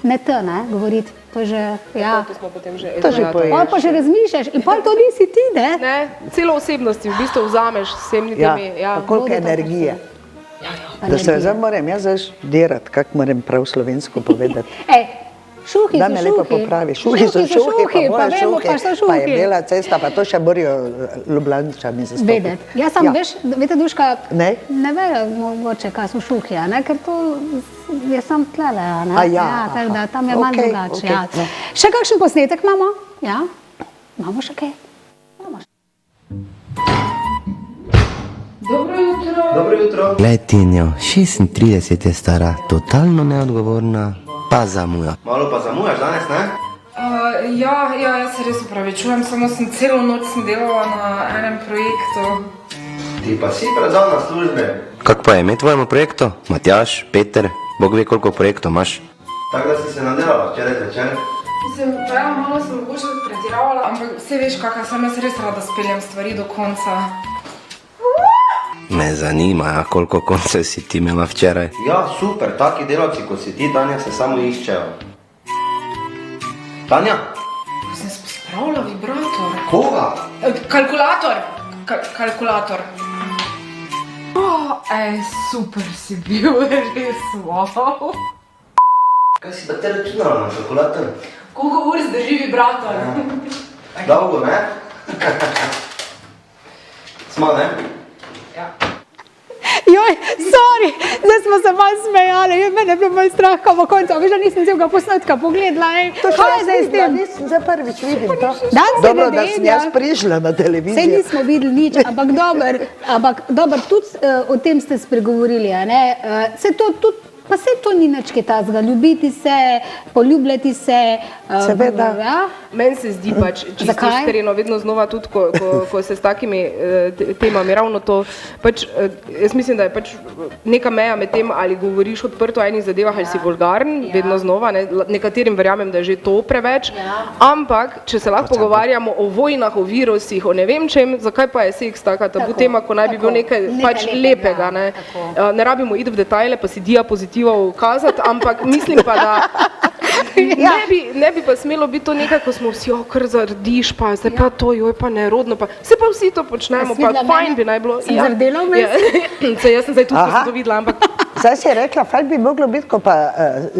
ne te, ne, govoriti, to že, ja. To smo potem že poješ. Pa že razmišljaš in pa to nisi ti, ne? Ne, celo osebnosti v bistvu vzameš s vsemi temi. Ja, pa koliko energije. Da se zdaj moram jaz dirati, kako moram prav slovensko povedati. Šuhi da me lepo popravi. Šuhi so šuhi, pa moje šuhi, pa je bela cesta, pa to še borijo Ljubljančani za stopiti. Vedeti. Jaz sam, veš, vete, Duška, ne vejo mogoče, kaj so šuhi, ker to je sam tlele, tako da tam je malo drugače. Še kakšen posnetek imamo? Ja, imamo še kaj? Dobro jutro. Dobro jutro. Glej, Tinjo, 36 je stara, totalno neodgovorna. Pa zamuja. Malo pa zamujaš danes, ne? Jaz se res upravičujem, samo sem celo noč delala na enem projektu. Ti pa si predal na službe. Kak pa je ime tvojemu projektu? Matjaž, Peter, Bog ve koliko projektov imaš. Tako da si se nadelala včeraj zvečer? Mislim, malo sem mogoče pretiravala, ampak vse veš, kakaj sem jaz res rada speljem stvari do konca. Me zanima, koliko koncev si ti imela včeraj. Ja, super, taki delavci, kot si ti, Tanja, se samo iščejo. Tanja? Ko sem spravila vibrator. Koga? Kalkulator. Kalkulator. Super si bil, res, wow. Kaj si pa te računala na kalkulator? Koliko ur zdrži vibrator? Dolgo, ne? Smo, ne? Joj, sorry, zdaj smo se malo smejali, mene je bilo malo strah, kaj bo konca, veš, da nisem celega posnetka pogledala, kaj je zdaj s tem? Zdaj prvič vidim to. Dobro, da sem jaz prišla na televizijo. Sej nismo videli nič, ampak dobro, tudi o tem ste spregovorili, ne? Se to tudi Pa se to ni nič kaj tazga, ljubiti se, poljubljati se. Seveda. Meni se zdi pač čisto iskreno, vedno znova tudi, ko se s takimi temami, ravno to, pač, jaz mislim, da je pač neka meja med tem, ali govoriš odprto o enih zadevah, ali si vulgaren, vedno znova, nekaterim verjamem, da je že to preveč, ampak, če se lahko pogovarjamo o vojnah, o virusih, o ne vem čem, zakaj pa je seks taka tabu tema, ko naj bi bil nekaj pač lepega, ne? Ne rabimo iti v detajle, pa si diapozitivov kazati, ampak mislim pa, da ne bi pa smelo biti to nekaj, ko smo vsi, kar zardiš, pa zdaj pa to, joj, pa nerodno, pa se pa vsi to počnemo, pa fajn bi naj bilo. Sem zardela vmes? Jaz sem zdaj tudi, ko sem to videla, ampak... Zdaj si rekla, fajn bi moglo biti, ko pa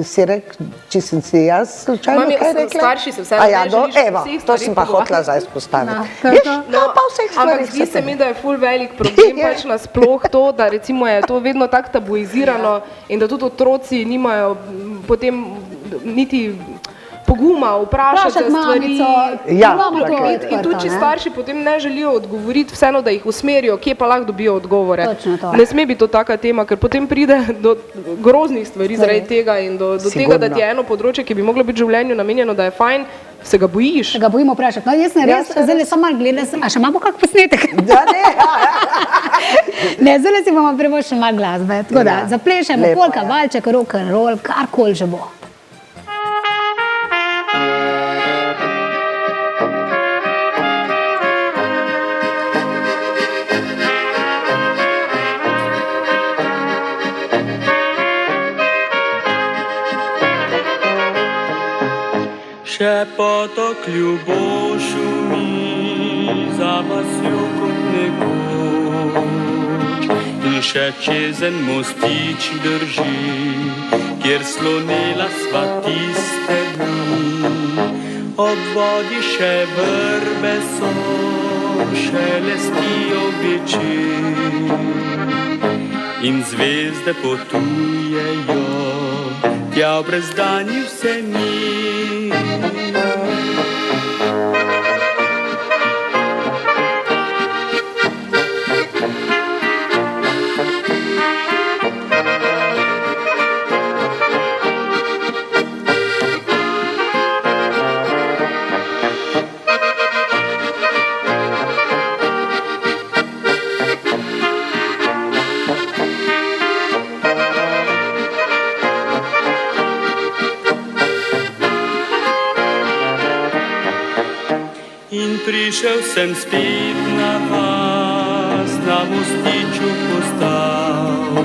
si rekla, če sem si jaz slučajno kaj rekla? Starši se vse ne želiš evo, to sem pa hotela zdaj spostaviti. Ampak zdi se mi, da je ful velik problem pač nasploh to, da recimo je to vedno tako tabuizirano in da tudi otroci nimajo potem niti poguma vprašati za stvari. In tudi, če starši potem ne želijo odgovoriti, vseeno, da jih usmerijo, kje pa lahko dobijo odgovore. Ne sme biti to taka tema, ker potem pride do groznih stvari zaradi tega in do tega, da ti je eno področje, ki bi moglo biti v življenju namenjeno, da je fajn, se ga bojiš. Se ga bojimo vprašati. No, jaz ne res, zdaj samo malo gledam, a še imamo kak posnetek? Da, ne. Ne, zdaj si bomo prvo še malo glasbe. Tako da, zaplešemo polka, valček, rock and roll, karkoli že bo. Še potok ljubo šumi za vasjo kot nekoč in še čezen mostič drži, kjer slonela sva tiste dni. Ob vodi še vrbe so, šelestijo večer in zvezde potujejo, tja v brezdanji vse mi. Prišel sem spet na vas, na mostiču postal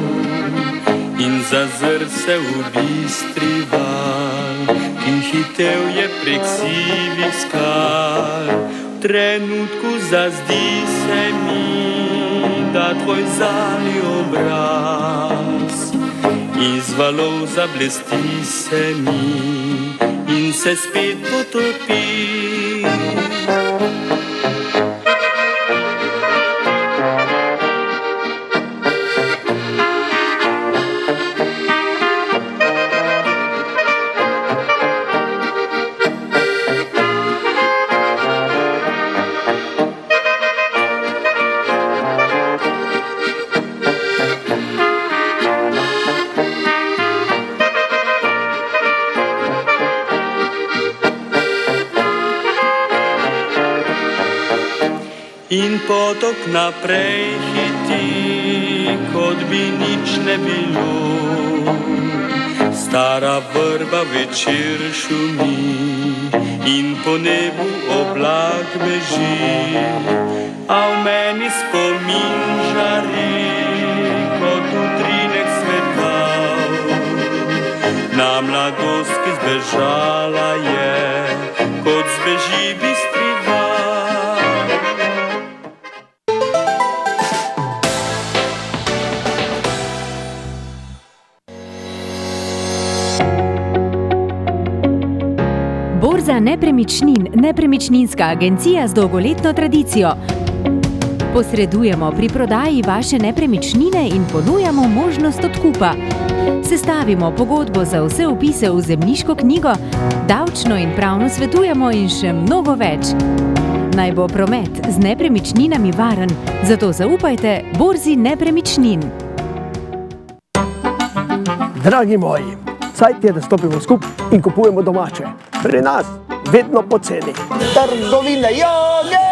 in zazr se v bistri val, ki hitel je prek sivih skal. V trenutku zazdi se mi, da tvoj zali obraz iz valov zablesti se mi in se spet potopi. In potok naprej hiti, kot bi nič ne bilo. Stara vrba večer šumi in po nebu oblak beži, a v meni spomin žari, kot utrinek svetal. Na mladost, ki zbežala je, kot zbeži bistri val. Borza nepremičnin, nepremičninska agencija z dolgoletno tradicijo. Posredujemo pri prodaji vaše nepremičnine in ponujamo možnost odkupa. Sestavimo pogodbo za vse vpise v zemljiško knjigo, davčno in pravno svetujemo in še mnogo več. Naj bo promet z nepremičninami varen, zato zaupajte Borzi nepremičnin. Dragi moji, cajt je, da stopimo skupaj in kupujemo domače. Pri nas vedno poceni. Trgovine, joge!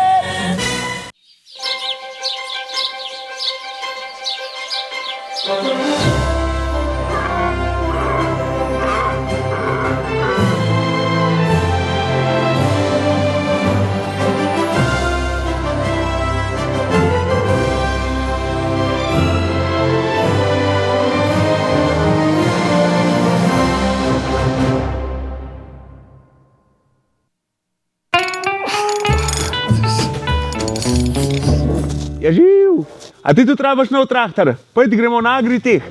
Ja, živ. A ti tu trebaš nov traktor? Pojdi, gremo na Agritech.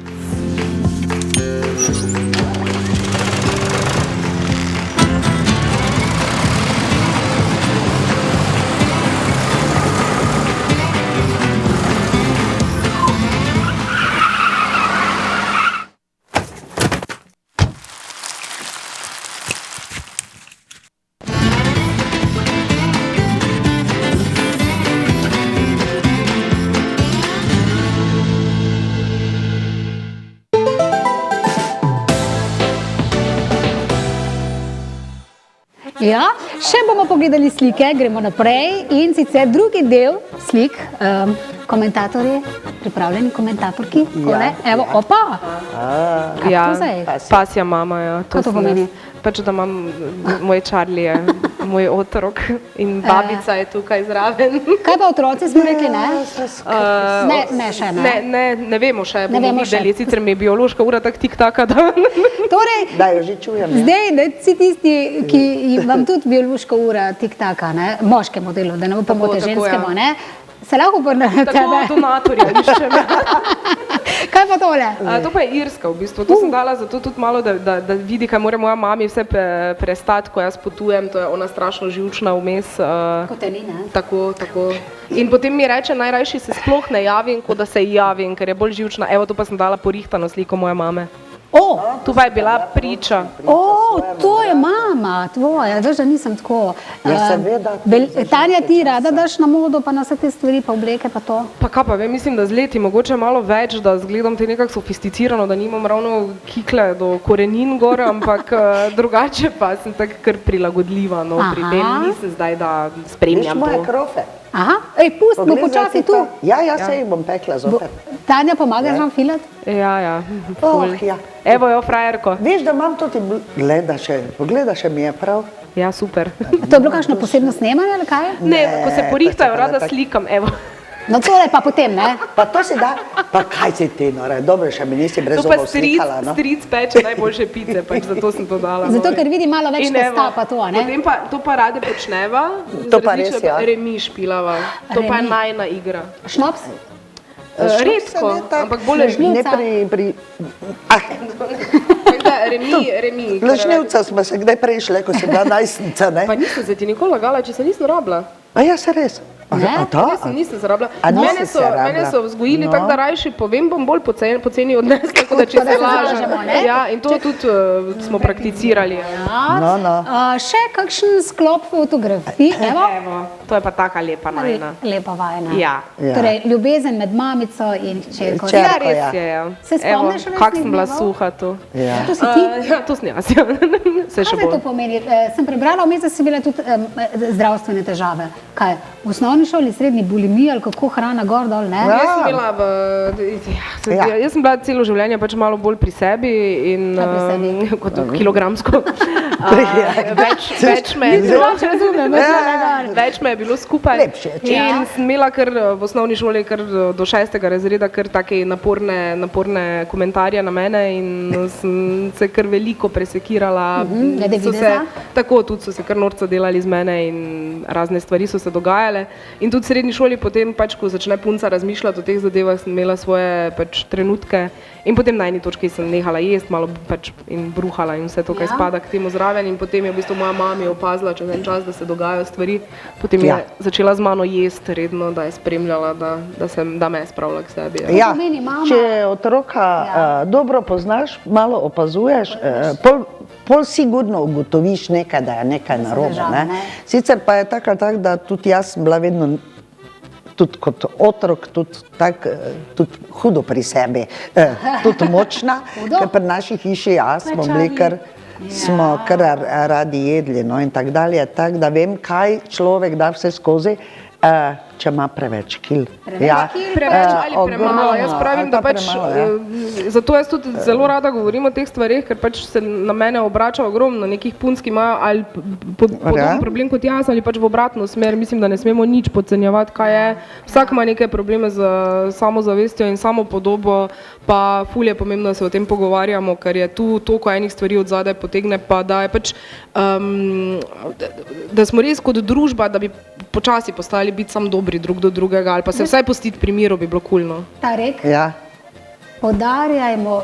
Ja, še bomo pogledali slike, gremo naprej in sicer drugi del slik, komentatorji, pripravljeni komentatorki, evo, opa, kaj je to zdaj? Pasja mama, ja. Kaj to pomeni? Pač, da imam moj Charlie, je moj otrok in babica je tukaj zraven. Kaj pa otroci smo rekli, ne? Ne, še ne. Ne vemo še, bomo videli, sicer mi je biološka ura tak tik-taka, da... Torej, da jo že čujem. Zdaj, da vsi tisti, ki vam tudi biološka ura tik-taka, moškemu delu, da ne bo pomote ženskemu, ne? Se lahko obrne na tebe? Tako donatorja iščem. Kaj pa tole? To pa je Irska v bistvu. To sem dala zato tudi malo, da vidi, kaj mora moja mami vse prestati, ko jaz potujem. To je ona strašno živčna vmes. Kot te ni, ne? Tako. In potem mi reče, najrajši se sploh ne javim, kot da se javim, ker je bolj živčna. Evo, to pa sem dala porihtano sliko moje mame. Tu pa je bila priča. To je mama tvoja, veš, da nisem tako. Ja, seveda. Tanja, ti rada daš na modo, pa na vse te stvari, pa obleke, pa to? Pa kaj pa, mislim, da z leti mogoče malo več, da zgledam te nekako sofisticirano, da nimam ravno kikle do korenin gor, ampak drugače pa sem tako kar prilagodljiva, no, pri tem nisem zdaj, da spremljam to. Viš moje krofe? Aha, pustimo počasi tu. Ja, se jih bom pekla zopet. Tanja, pomagaš vam filati? Ja. Ja. Evo jo, frajerko. Veš, da imam tudi, pogleda še mi je prav. Ja, super. To je bilo kakšno posebno snemanje ali kaj? Ne, ko se porihtajo, rada slikam, evo. No tole pa potem, ne? Pa to si da, pa kaj si ti, no, dobro, še mi nisi brez zobov slikala, no? To pa stric peče najboljše pice, pač zato sem to dala. Zato, ker vidi malo več testa pa to, ne? Potem pa, to pa rade počneva, to pa res, ja. Remi špilava, to pa je najna igra. Šnops? Redko, ampak bolj žnivca. Remi. Žnivca smo se kdaj prešle, ko si bila najstnica, ne? Pa nisem se ti nikoli lagala, če se nisem rabila. A ja, se res? Nisem se rabila. Mene so vzgojili tako, da rajši povem, bom bolj poceni odnes, tako da če se lažemo. Ja, in to tudi smo prakticirali. Še kakšen sklop fotografij, evo? To je pa taka lepa najna. Lepa vajna. Ja. Torej, ljubezen med mamico in hčerko. Ja, res je, ja. Se spomniš resnih kak sem bila suha tu. To si ti? Ja, to sem jaz, ja. Kaj se to pomeni? Sem prebrala vmes, da si bila tudi zdravstvene težave. Kaj? V osnovni šoli, srednji bulimija ali kako hrana gor dol, ne? Jaz sem bila celo življenje pač malo bolj pri sebi in kot kilogramsko. Več me je bilo skupaj. In sem imela kar v osnovni šoli do 6. razreda kar take naporne komentarje na mene in sem se kar veliko presekirala. Tako, tudi so se kar norca delali z mene in razne stvari so se dogajale. In tudi v srednji šoli potem, pač, ko začne punca razmišljati o teh zadevah, sem imela svoje pač trenutke in potem na eni točki sem nehala jesti, malo pač in bruhala in vse to, kaj spada k temu zraven in potem je v bistvu moja mama opazila čez en čas, da se dogajajo stvari, potem je začela z mano jesti redno, da je spremljala, da me je spravila k sebi. Ja, če otroka dobro poznaš, malo opazuješ, pol sigurno ugotoviš nekaj, da je nekaj narobe. Sicer pa je tako, da tudi jaz sem bila vedno tudi kot otrok, tudi hudo pri sebi, tudi močna, ker pri naši hiši smo bili smo kar radi jedli, no, in tako dalje, tako da vem, kaj človek da vse skozi, če ima preveč kil. Preveč ali premalo. Jaz pravim, da pač, zato jaz tudi zelo rada govorim o teh stvarih, ker pač se na mene obrača ogromno nekih punc, ki imajo ali podoben problem kot jaz, ali pač v obratno smer. Mislim, da ne smemo nič podcenjevati, kaj je. Vsak ima neke probleme z samozavestjo in samopodobo, pa ful je pomembno, da se o tem pogovarjamo, ker je tu toliko enih stvari od zadaj potegne, pa da je pač, da smo res kot družba, da bi počasi postali biti sam dobri drug do drugega, ali pa se vsaj pustiti pri miru, bi bilo kulno. Tarek, podarjajmo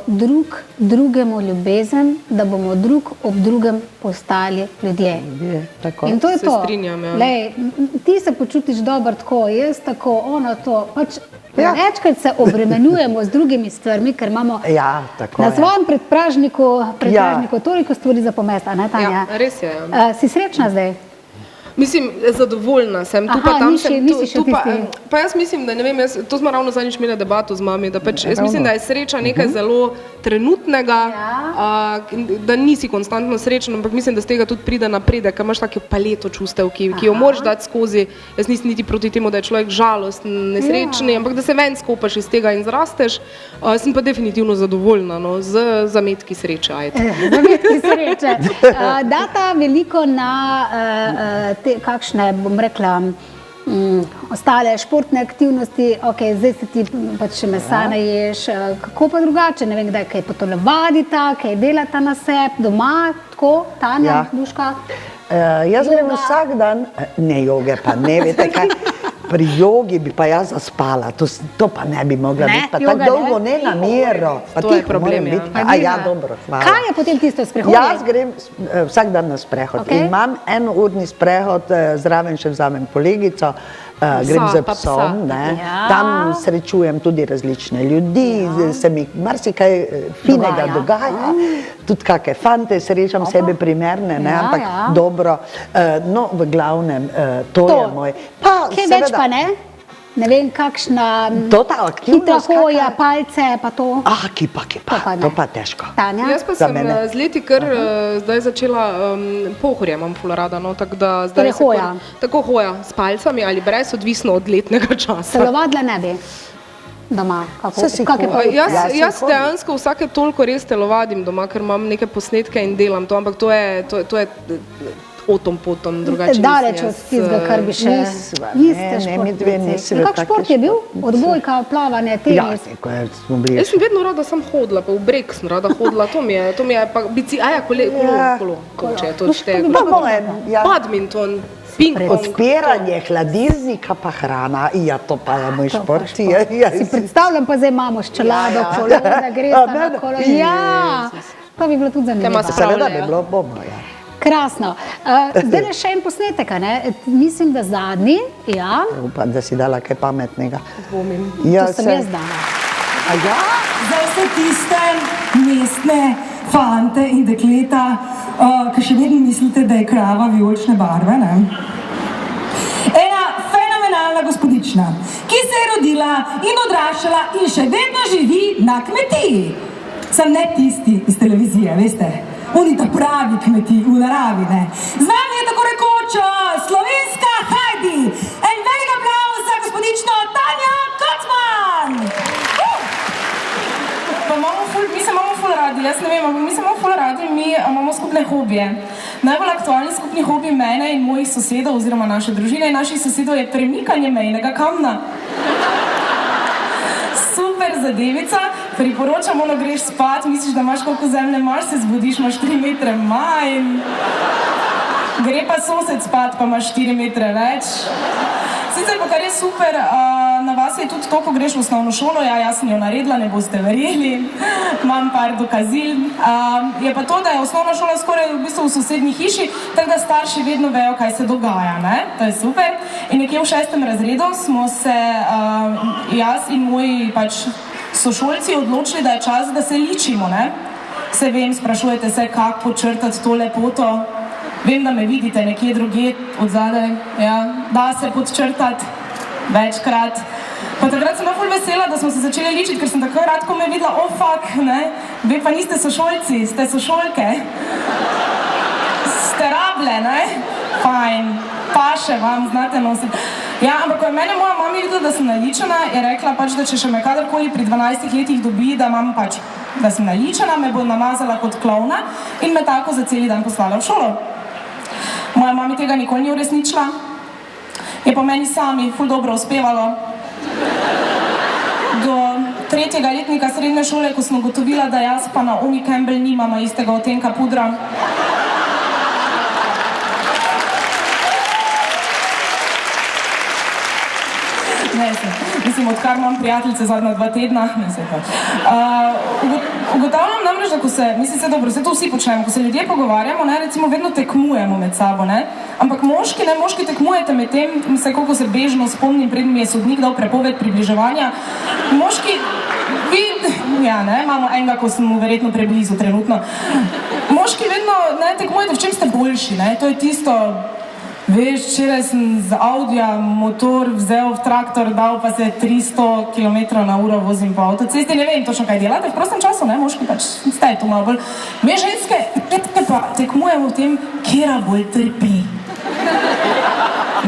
drugemu ljubezen, da bomo drug ob drugem postali ljudje. In to je to. Se strinjam, ja. Lej, ti se počutiš dobro tako, jaz tako, ono to. Pač večkrat se obremenjujemo z drugimi stvarmi, ker imamo na svojem predpražniku toliko stvari za pomesta, ne, Tanja? Ja, res je. Si srečna zdaj? Mislim, zadovoljna sem, tu pa tam sem, pa jaz mislim, da ne vem, to smo ravno zadnjič imeli debato z mami, da pač jaz mislim, da je sreča nekaj zelo trenutnega, da nisi konstantno srečen, ampak mislim, da z tega tudi pride napredek, ker imaš tako paleto čustev, ki jo moraš dati skozi. Jaz nisem niti proti temu, da je človek žalosten, nesrečni, ampak da se ven skopaš iz tega in zrasteš. Sem pa definitivno zadovoljna, no, z zametki sreče, ajde. Zametki sreče. Data veliko na kakšne, bom rekla, ostale športne aktivnosti, zdaj se ti pač še mesa ne ješ, kako pa drugače, ne vem, kdaj, kaj potolovadita, kaj delata na sebi, doma, tako, Tanja, Duška? Jaz grem vsak dan, ne joge pa ne, veste kaj, pri jogi bi pa jaz zaspala, to pa ne bi mogla biti, pa tako dolgo ne na miro, pa tiho moram biti, dobro, hvala. Kaj je potem tisto sprehod? Jaz grem vsak dan na sprehod in imam enourni sprehod, zraven še vzamem kolegico, grem z psom, tam srečujem tudi različne ljudi, se mi marsikaj finega dogaja, tudi kakšne fante srečam sebe primerne, ampak dobro, no v glavnem to je moj. Kaj več pa ne? Ne vem, kakšna hitra hoja, palce, pa to. Kipa, to pa težko. Tanja? Jaz pa sem z leti kar zdaj začela, pohorje imam ful rada, no, tako da zdaj se hoja. Tako hoja, s palcami ali brez, odvisno od letnega časa. Telovadila ne bi doma? Jaz dejansko vsake toliko res telovadim doma, ker imam neke posnetke in delam to, ampak to je potom drugače. Daleč od tistega, kar bi še... Niste športnici. Kak šport je bil? Odbojka, plavanje, tenis? Jaz sem vedno rada sam hodila, pa v breg sem rada hodila, to mi je pa kolo, če je to štego. Badminton, ping-pong. Odpiranje hladilnika pa hrana, to pa je moj šport. Si predstavljam pa zdaj imamo s čelado, kolo, da gre na kolo. To bi bilo tudi zanimivo. Seveda bi bilo bomo, Krasno. Zdaj je še en posnetek, ne? Mislim, da zadnji, Upam, da si dala kaj pametnega. Dvomim. To sem jaz dala. Za vse tiste mestne fante in dekleta, ki še vedno mislite, da je krava vijolične barve, ne? Ena fenomenalna gospodična, ki se je rodila in odraščala in še vedno živi na kmetiji. Sem ne tisti iz televizije, veste? Oni ta pravi kmetiji v naravi, ne? Z nami je tako rekoč slovenska Heidi. En velik aplavz za gospodično Tanja Kocman! Mi se imamo ful radi, jaz ne vem, ampak mi se imamo ful radi, mi imamo skupne hobije. Najbolj aktualni skupni hobi mene in mojih sosedov, oziroma naše družine in naših sosedov je premikanje mejnega kamna. Super zadevica, priporočam, ono greš spat, misliš, da imaš koliko zemlje imaš, se zbudiš, imaš 3 metre manj. Gre pa sosed spat, pa imaš 4 metre več. Sicer pa kar je super, na vas je tudi to, ko greš v osnovno šolo, jaz sem jo naredila, ne boste verjeli, imam par dokazil. Je pa to, da je osnovna šola skoraj v bistvu v sosednji hiši, tako da starši vedno vejo, kaj se dogaja, ne? To je super. In nekje v 6. razredu smo se jaz in moji sošolci odločili, da je čas, da se ličimo, ne? Se vem, sprašujete se, kako počrtati to lepoto. Vem, da me vidite nekje drugje od zadaj, da se podčrtati. večkrat. Pa takrat sem bila ful vesela, da smo se začeli ličiti, ker sem takoj rad, ko me je videla, oh fuck, ne, ve pa niste sošolci, ste sošolke. Ste rable, ne? Fajn, paše vam, znate nositi. Ja, ampak ko je mene moja mama videla, da sem naličena, je rekla pač, da če še me kadarkoli pri 12 letih dobi, da imam pač, da sem naličena, me bo namazala kot klovna in me tako za celi dan poslala v šolo. Moja mama tega nikoli ni uresničila, je pa meni sami ful dobro uspevalo. Do 3. letnika srednje šole, ko sem ugotovila, da jaz pa Naomi Campbell nimama istega odtenka pudra. Ne, mislim, odkar imam prijateljice zadnja 2 tedna, ne se pač. Ugotavljam namreč, da ko se, mislim se dobro, vse to vsi počnemo, ko se ljudje pogovarjamo, ne, recimo vedno tekmujemo med sabo, ne, ampak moški tekmujete med tem, se koliko se bežno spomnim, predtem mi je sodnik dal prepoved približevanja, moški, vi, ja ne, imamo enega, ko sem mu verjetno preblizu trenutno, moški vedno, ne, tekmujete, v čem ste boljši, ne, to je tisto, veš, včeraj sem z Audija motor vzel v traktor, dal pa se 300 km/h vozim po avtocesti, ne vem točno kaj delate v prostem času, ne, moški pač ste to malo bolj. Me ženske pa tekmujemo v tem, kjera bolj trpi.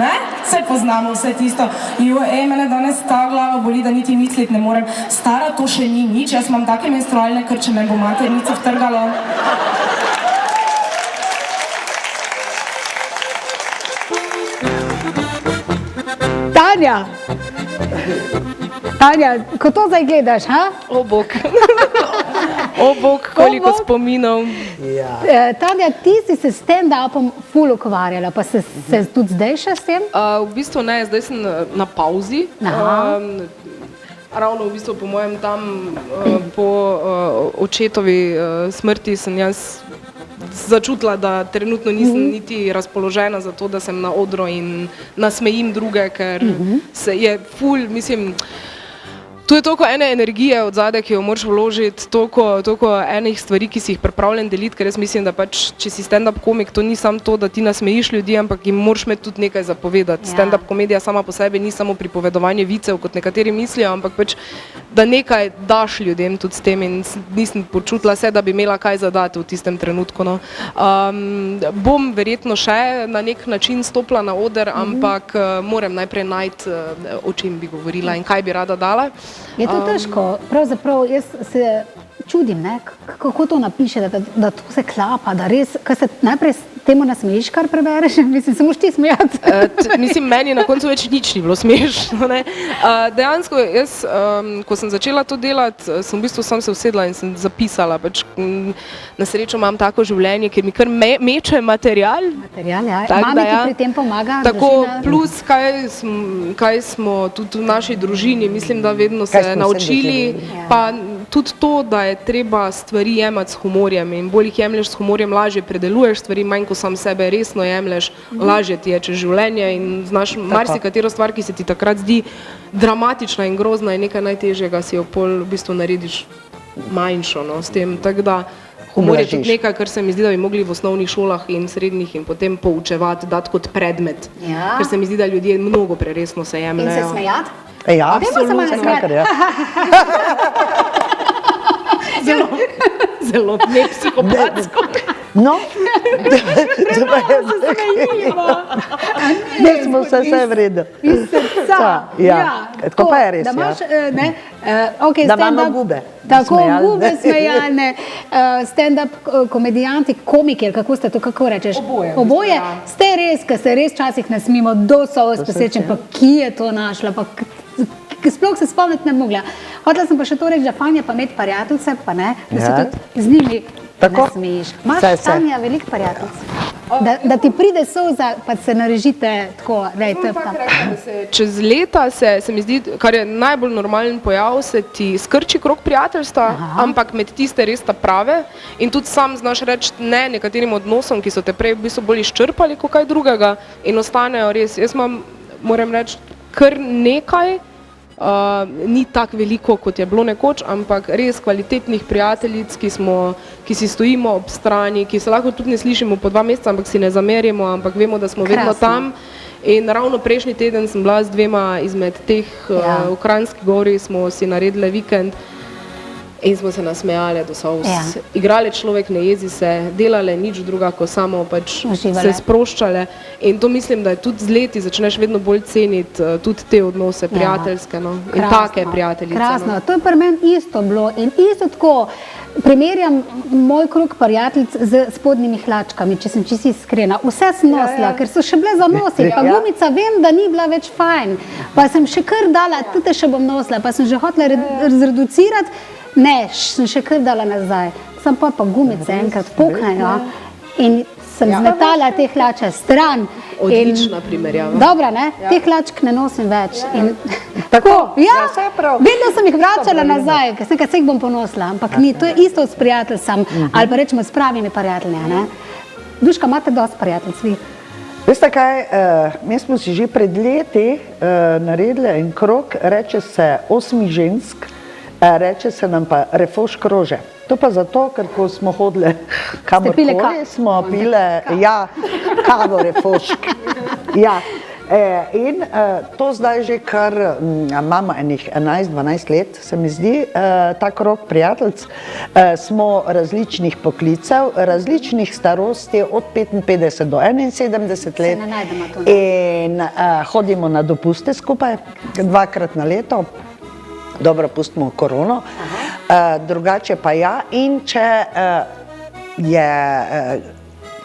Ne? Vse poznamo, vse tisto. Mene danes ta glava boli, da niti misliti ne morem. Stara, to še ni nič, jaz imam take menstrualne krče, me bo maternica vtrgalo. Tanja, ko to zdaj gledaš, ha? O bog, koliko spominov. Tanja, ti si se s stand-upom ful ukvarjala, pa se tudi zdaj še s tem? V bistvu ne, zdaj sem na pauzi. Ravno v bistvu po mojem tam, po očetovi smrti sem jaz začutila, da trenutno nisem niti razpoložena za to, da sem na odru in nasmejim druge, ker se je ful, mislim, tu je toliko ene energije od zadaj, ki jo moraš vložiti, toliko enih stvari, ki si jih pripravljen deliti, ker jaz mislim, da pač, če si stand-up komik, to ni samo to, da ti nasmejiš ljudi, ampak jim moraš imeti tudi nekaj zapovedati. Stand-up komedija sama po sebi ni samo pripovedovanje vicev, kot nekateri mislijo, ampak pač, da nekaj daš ljudem tudi s tem in nisem počutila se, da bi imela kaj zadati v tistem trenutku. No. Bom verjetno še na nek način stopila na oder, ampak moram najprej najti, o čem bi govorila in kaj bi rada dala. Je to težko, pravzaprav jaz se čudim, ne, kako to napiše, da to se klapa, da res, kaj se najprej temu nasmejiš, kar prebereš, mislim, se moš ti smejati. Mislim, meni na koncu več nič ni bilo smešno, ne. Dejansko jaz, ko sem začela to delati, sem v bistvu sam se usedla in sem zapisala, pač na srečo imam tako življenje, ker mi kar meče material. Material, ja. Mami ti pri tem pomaga? Tako, plus kaj smo tudi v naši družini, mislim, da vedno se naučili, pa tudi to, da je treba stvari jemati s humorjem in bolj jih jemlješ s humorjem, lažje predeluješ stvari, manj ko sam sebe resno jemlješ, lažje ti je čez življenje in znaš marsikatero stvar, ki se ti takrat zdi dramatična in grozna in nekaj najtežjega si jo pol v bistvu narediš manjšo, no, s tem, tako da humor je tudi nekaj, kar se mi zdi, da bi mogli v osnovnih šolah in srednjih in potem poučevati, dati kot predmet, ker se mi zdi, da ljudje mnogo preresno se jemljajo. In se smejati? Ja, absolutno. Zelo nepsihopatsko. No, ne smo vse v redu. Iz srca. Ja, tako pa je res. Da imaš, ne, da imamo gube. Tako, gube smejalne, stand-up komedijanti, komiki, kako ste to, kako rečeš? Oboje. Ste res, ker se res časih ne smimo do solz posečen, pa ki je to našla, pa sploh se spomniti ne mogla. Hotela sem pa še to reči, da fajn je pa imeti prijateljce, pa ne, da se tudi z njimi nasmejiš. Imaš, Tanja, veliko prijateljcev? Da ti pride solza, pa se narežite tako, lej, tepta. Čez leta se mi zdi, kar je najbolj normalen pojav, se ti skrči krog prijateljstva, ampak med tiste res ta prave in tudi sam znaš reči ne nekaterim odnosom, ki so te prej v bistvu bolj izčrpali kot kaj drugega in ostanejo res. Jaz moram reči, kar nekaj, ni tako veliko, kot je bilo nekoč, ampak res kvalitetnih prijateljic, ki si stojimo ob strani, ki se lahko tudi ne slišimo po 2 meseca, ampak si ne zamerimo, ampak vemo, da smo vedno tam In ravno prejšnji teden sem bila z dvema izmed teh v Kranjski Gori, smo si naredili vikend in smo se nasmejali do solz. Igrali človek, ne jezi se, delali nič druga, ko samo pač se sproščale. In to mislim, da je tudi z leti začneš vedno bolj ceniti tudi te odnose prijateljske, no. In take prijateljice. Krasno, to je pri meni isto bilo in isto tako primerjam moj krog prijateljic z spodnjimi hlačkami, če sem čisto iskrena. Vse sem nosila, ker so še bile za nosi, pa gumica vem, da ni bila več fajn, pa sem še kar dala, tudi še bom nosila, pa sem že hotela zreducirati, ne, sem še kar dala nazaj. Sem pa gumice enkrat poknejo in sem zmetala te hlače stran. Odlična primerjava. Dobra, ne? Teh hlačk ne nosim več. Tako, vedno sem jih vračala nazaj, ker sem nekaj se jih bom ponosila, ampak ni, to je isto s prijateljcem, ali pa rečemo s pravimi prijatelji, ne? Duška, imate dosti prijateljc, vi? Veste kaj, mi smo si že pred leti naredili en krog, reče se 8 žensk, reče se nam pa refoš krože. To pa zato, ker ko smo hodili kamorkoli, smo pile, kavo refošk. In to zdaj že kar imamo enih 11-12 let, se mi zdi, ta krog prijateljc. Smo različnih poklicev, različnih starosti, od 55 do 71 let. In hodimo na dopuste skupaj, 2-krat na leto. Dobro, pustimo korono, drugače pa in če je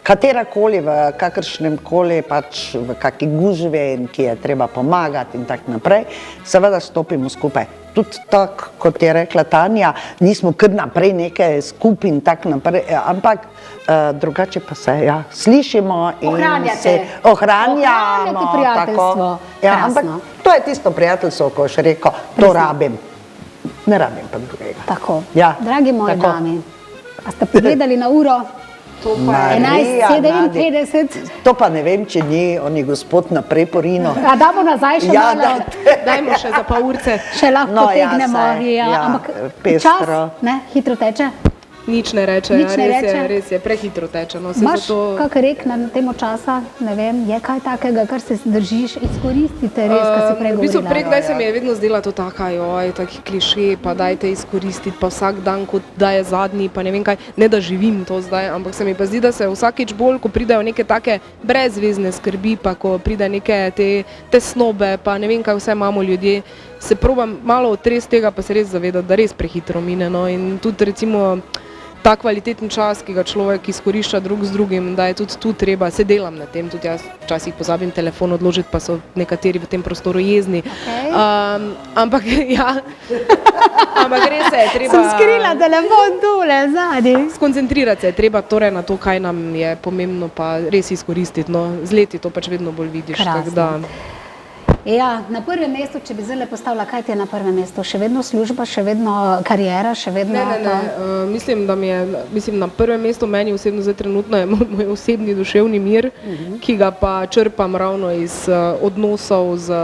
katerakoli v kakršnem koli, pač v kakšni gužvi, ki je treba pomagati in tako naprej, seveda stopimo skupaj. Tudi tako, kot je rekla Tanja, nismo kar naprej neke skupaj in tako naprej, ampak drugače pa se slišimo in se ohranjamo. Prijateljstvo. Ampak to je tisto prijateljstvo, ko še rekel, to rabim. Ne rabim pa drugega. Tako. Dragi moji dami, a ste pogledali na uro? 11:57. To pa ne vem, če ni oni gospod naprej porino. A damo nazaj še malo? Dajmo še za pa urce. Še lahko tegnemo. Ampak čas, hitro teče? Nič ne reče, res je, prehitro teče. Imaš kak rek na temo časa, ne vem, je kaj takega, kar se držiš, izkoristite res, kar si prej govorila? V bistvu prej se mi je vedno zdela to taka, taki kliše, pa dajte izkoristiti, pa vsak dan, kot da je zadnji, pa ne vem kaj, ne da živim to zdaj, ampak se mi pa zdi, da se vsakič bolj, ko pridejo neke take brezvezne skrbi, pa ko pride neke te tesnobe, pa ne vem kaj vse imamo ljudje, se probam malo otresti tega, pa se res zavedati, da res prehitro mine, no, in tudi recimo ta kvaliteten čas, ki ga človek izkorišča drug z drugim, da je tudi tu treba, se delam na tem, tudi jaz včasih pozabim telefon odložiti, pa so nekateri v tem prostoru jezni. Ampak res se je treba... Sem skrila telefon tule, zadnji. Skoncentrirati se je treba torej na to, kaj nam je pomembno, pa res izkoristiti, no, z leti to pač vedno bolj vidiš. Na prvem mestu, če bi zdaj postavila, kaj ti je na prvem mestu? Še vedno služba, še vedno karijera, še vedno... Ne. Mislim, da mi je, na prvem mestu meni osebno zdaj trenutno je moj osebni duševni mir, ki ga pa črpam ravno iz odnosov z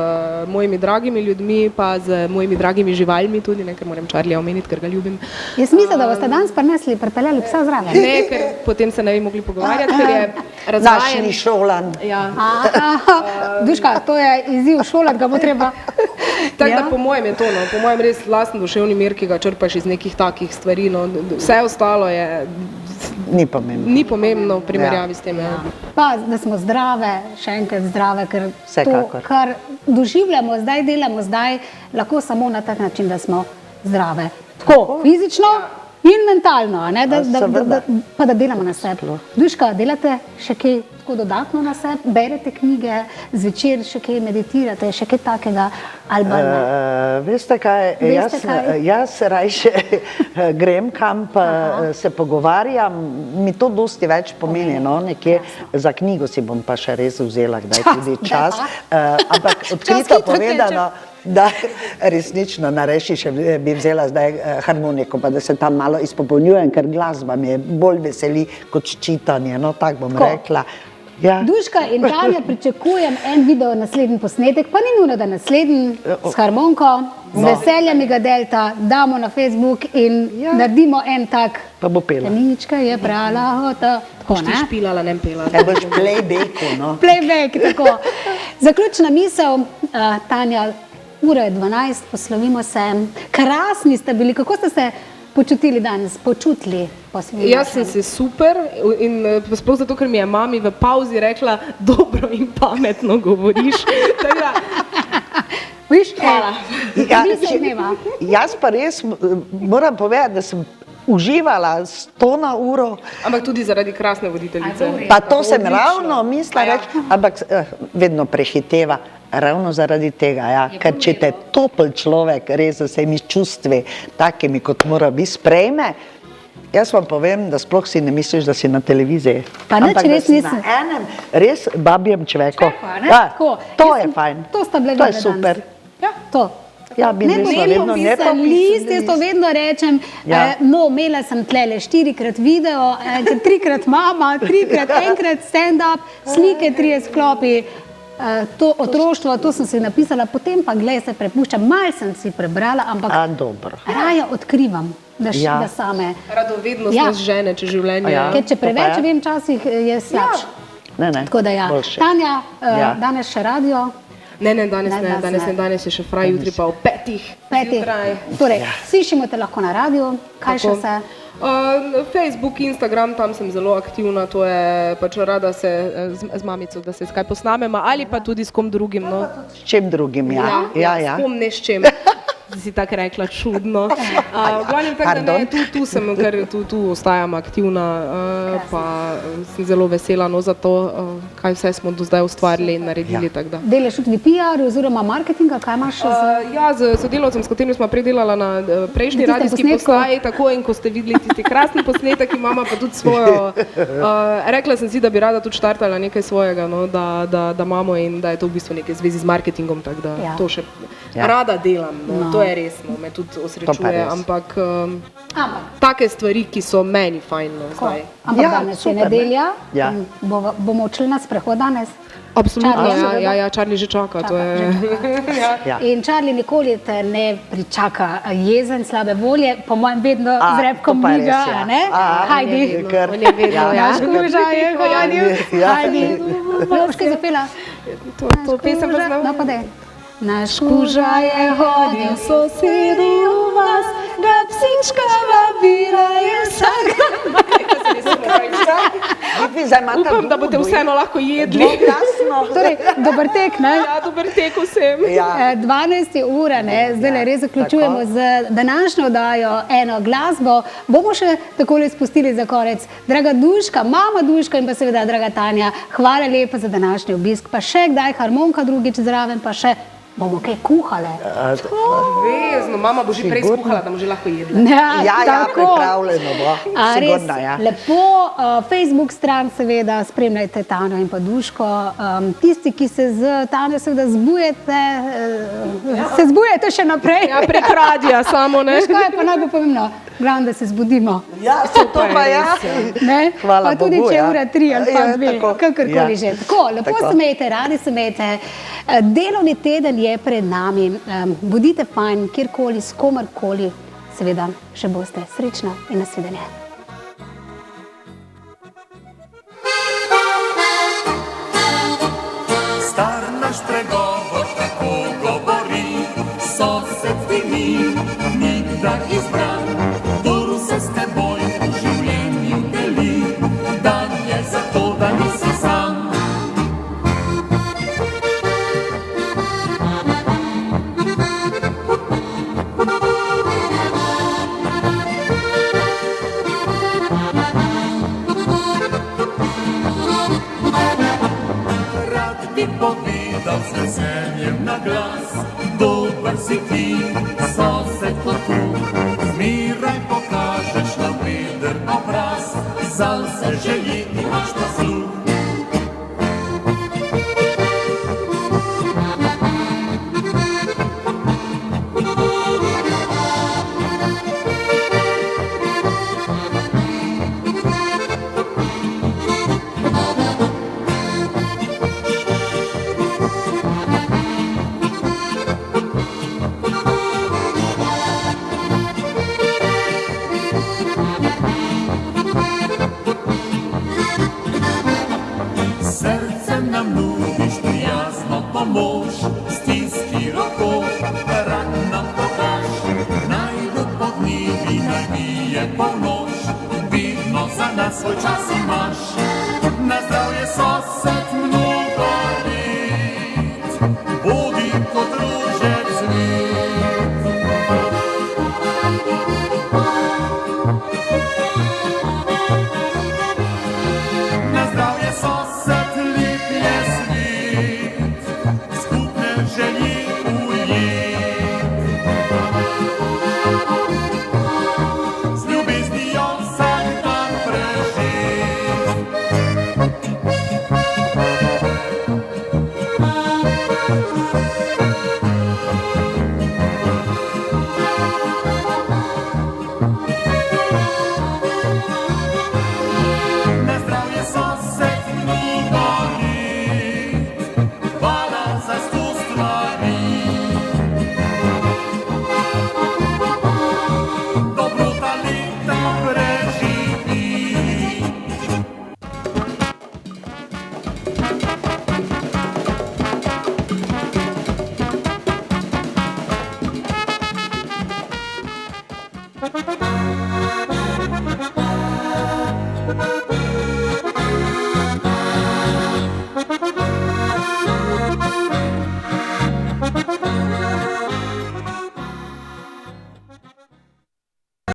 mojimi dragimi ljudmi, pa z mojimi dragimi živalmi tudi, ker moram Čarlija omeniti, ker ga ljubim. Jaz mislim, da boste danes pripeljali psa zraven. Ne, ker potem se ne bi mogli pogovarjati, ker je razvajen. Naš ni šolan. Duška, to je izziv šolati, ga bo treba. Tako da po mojem je to, po mojem res lasten duševni mir, ki ga črpaš iz nekih takih stvari, vse ostalo je... Ni pomembno. Ni pomembno v primerjavi s tem. Pa, da smo zdrave, še enkrat zdrave, ker to, kar doživljamo zdaj, delamo zdaj, lahko samo na tak način, da smo zdrave. Tako, fizično in mentalno, pa da delamo na sebi. Duška, delate še kaj tako dodatno na sebi? Berete knjige, zvečer še kaj meditirate, še kaj takega? Veste kaj, jaz rajše grem kam, pa se pogovarjam, mi to dosti več pomeni, nekje za knjigo si bom pa še res vzela, kdaj tudi čas, ampak odkrito povedano, da resnično na reši še bi vzela zdaj harmoniko, pa da se tam malo izpopolnjujem, ker glasba mi je bolj veseli kot čitanje, tako bom rekla. Duška in Tanja, pričakujem en video naslednji posnetek, pa ni nujno, da naslednji s harmoniko, z veseljem mi ga delta, damo na Facebook in naredimo en tak. Pa bo pela. Tenička je prala, tako, ne? Boš ti špilala, ne pela. Boš playbacku, no. Playback, tako. Zaključna misel, Tanja, ura je 12, poslovimo se. Krasni ste bili, kako ste se počutili danes, počutili? Jaz sem se super in sploh zato, ker mi je mami v pauzi rekla, dobro in pametno govoriš. Viš, hvala. Jaz pa res moram povedati, da sem uživala 100 na uro. Ampak tudi zaradi krasne voditeljice. Pa to sem ravno mislila reči, ampak vedno prehiteva. Ravno zaradi tega, ja. Ker če te topel človek res z vsemi čustvi, takimi kot mora biti, sprejme, jaz vam povem, da sploh si ne misliš, da si na televiziji. Pa nič res nisem. Na enem res babjem človeku. To je fajn. To sta bile to je super. To. Ja, list, jaz to vedno rečem, no, imela sem tlele 4-krat video, 3-krat mama, 3-krat enkrat stand-up, slike 3 sklopi, to otroštvo, to sem si napisala, potem pa, glej, se prepuščam, malo sem si prebrala, ampak raje odkrivam, da same. Radovednost žene, če življenje. Ker če preveč vem, časih je slabš. Tako da ja. Tanja, danes še radio? Ne, danes je še fraj, jutri pa o 5:00. Torej, slišimo te lahko na radiju, kaj še vse? Facebook, Instagram, tam sem zelo aktivna, to je pač rada se z mamico, da se skaj posnamemo, ali pa tudi s kom drugim. S čem drugim, ja. S kom, ne s čem. Si tako rekla, čudno. V glavnem tako, da ne, tu sem, ker tu ostajam aktivna, pa sem zelo vesela za to, kaj vse smo do zdaj ustvarili in naredili. Delaš tudi PR oziroma marketinga, kaj imaš? Ja, z sodelavcem, s katerim smo predelala na prejšnji radijski postaji, tako, in ko ste videli tisti krasni posnetek, imamo pa tudi svojo. Rekla sem si, da bi rada tudi štartala nekaj svojega, da imamo in da je to v bistvu nekaj zvezi z marketingom, tako da to še rada delam. To je res, me tudi osrečuje, ampak take stvari, ki so meni fajn zdaj. Ampak danes je nedelja, bomo odšli na sprehod danes? Absolutno, ja, Charlie že čaka. In Charlie nikoli te ne pričaka jezen, slabe volje, po mojem vedno z repkom miga, ne? Hajdi, naš kuža je hodil, hajdi. Boš kaj zapela? To pesem pa znam. No pa daj. Naš kuža je hodil sosedu v vas, ga psička vabila je vsak. Upam, da boste vseeno lahko jedli. Torej, dober tek, ne? Ja, dober tek vsem. 12 ura, ne? Zdaj res zaključujemo z današnjo oddajo eno glasbo. Bomo še takole spustili za konec. Draga Duška, mama Duška in pa seveda draga Tanja, hvala lepa za današnji obisk. Pa še kdaj harmonika drugič zraven, pa še bomo kaj kuhale. Vezno, mama bo že prej skuhala, da bomo že lahko jedli. Ja, pripravljeno bo. Sigurno, ja. Lepo, Facebook stran seveda, spremljajte Tanjo in pa Duško. Tisti, ki se z Tanjo seveda zbujete, se zbujete še naprej. Ja, prek radija samo, ne? Veš kaj je pa najbolj pomembno? Glavno, da se zbudimo. Ja, to pa ja. Hvala Bogu, ja. Pa tudi, če je ura 3 ali pa 2, kakorkoli že. Tako, lepo se imejte, radi se imejte. Delovni teden je pred nami. Bodite fajn, kjerkoli, s komarkoli. Seveda, še boste srečna in nasvidenje. Star naš pregovor tako govori, sosed ti ni, nikdar izbran. Kdor se s teboj v življenju deli, dan je zato, da nisi sam. Povedal z veseljem na glas, dober si ti, sosed kot kruh. Zmeraj pokažeš nam veder obraz, zanj se želi, imaš posluh. samo mož, stiski roko, rad nam pokaž, naj bo podnevi, naj bije polnoč, vedno za nas svoj čas imaš. Na zdravje sosed,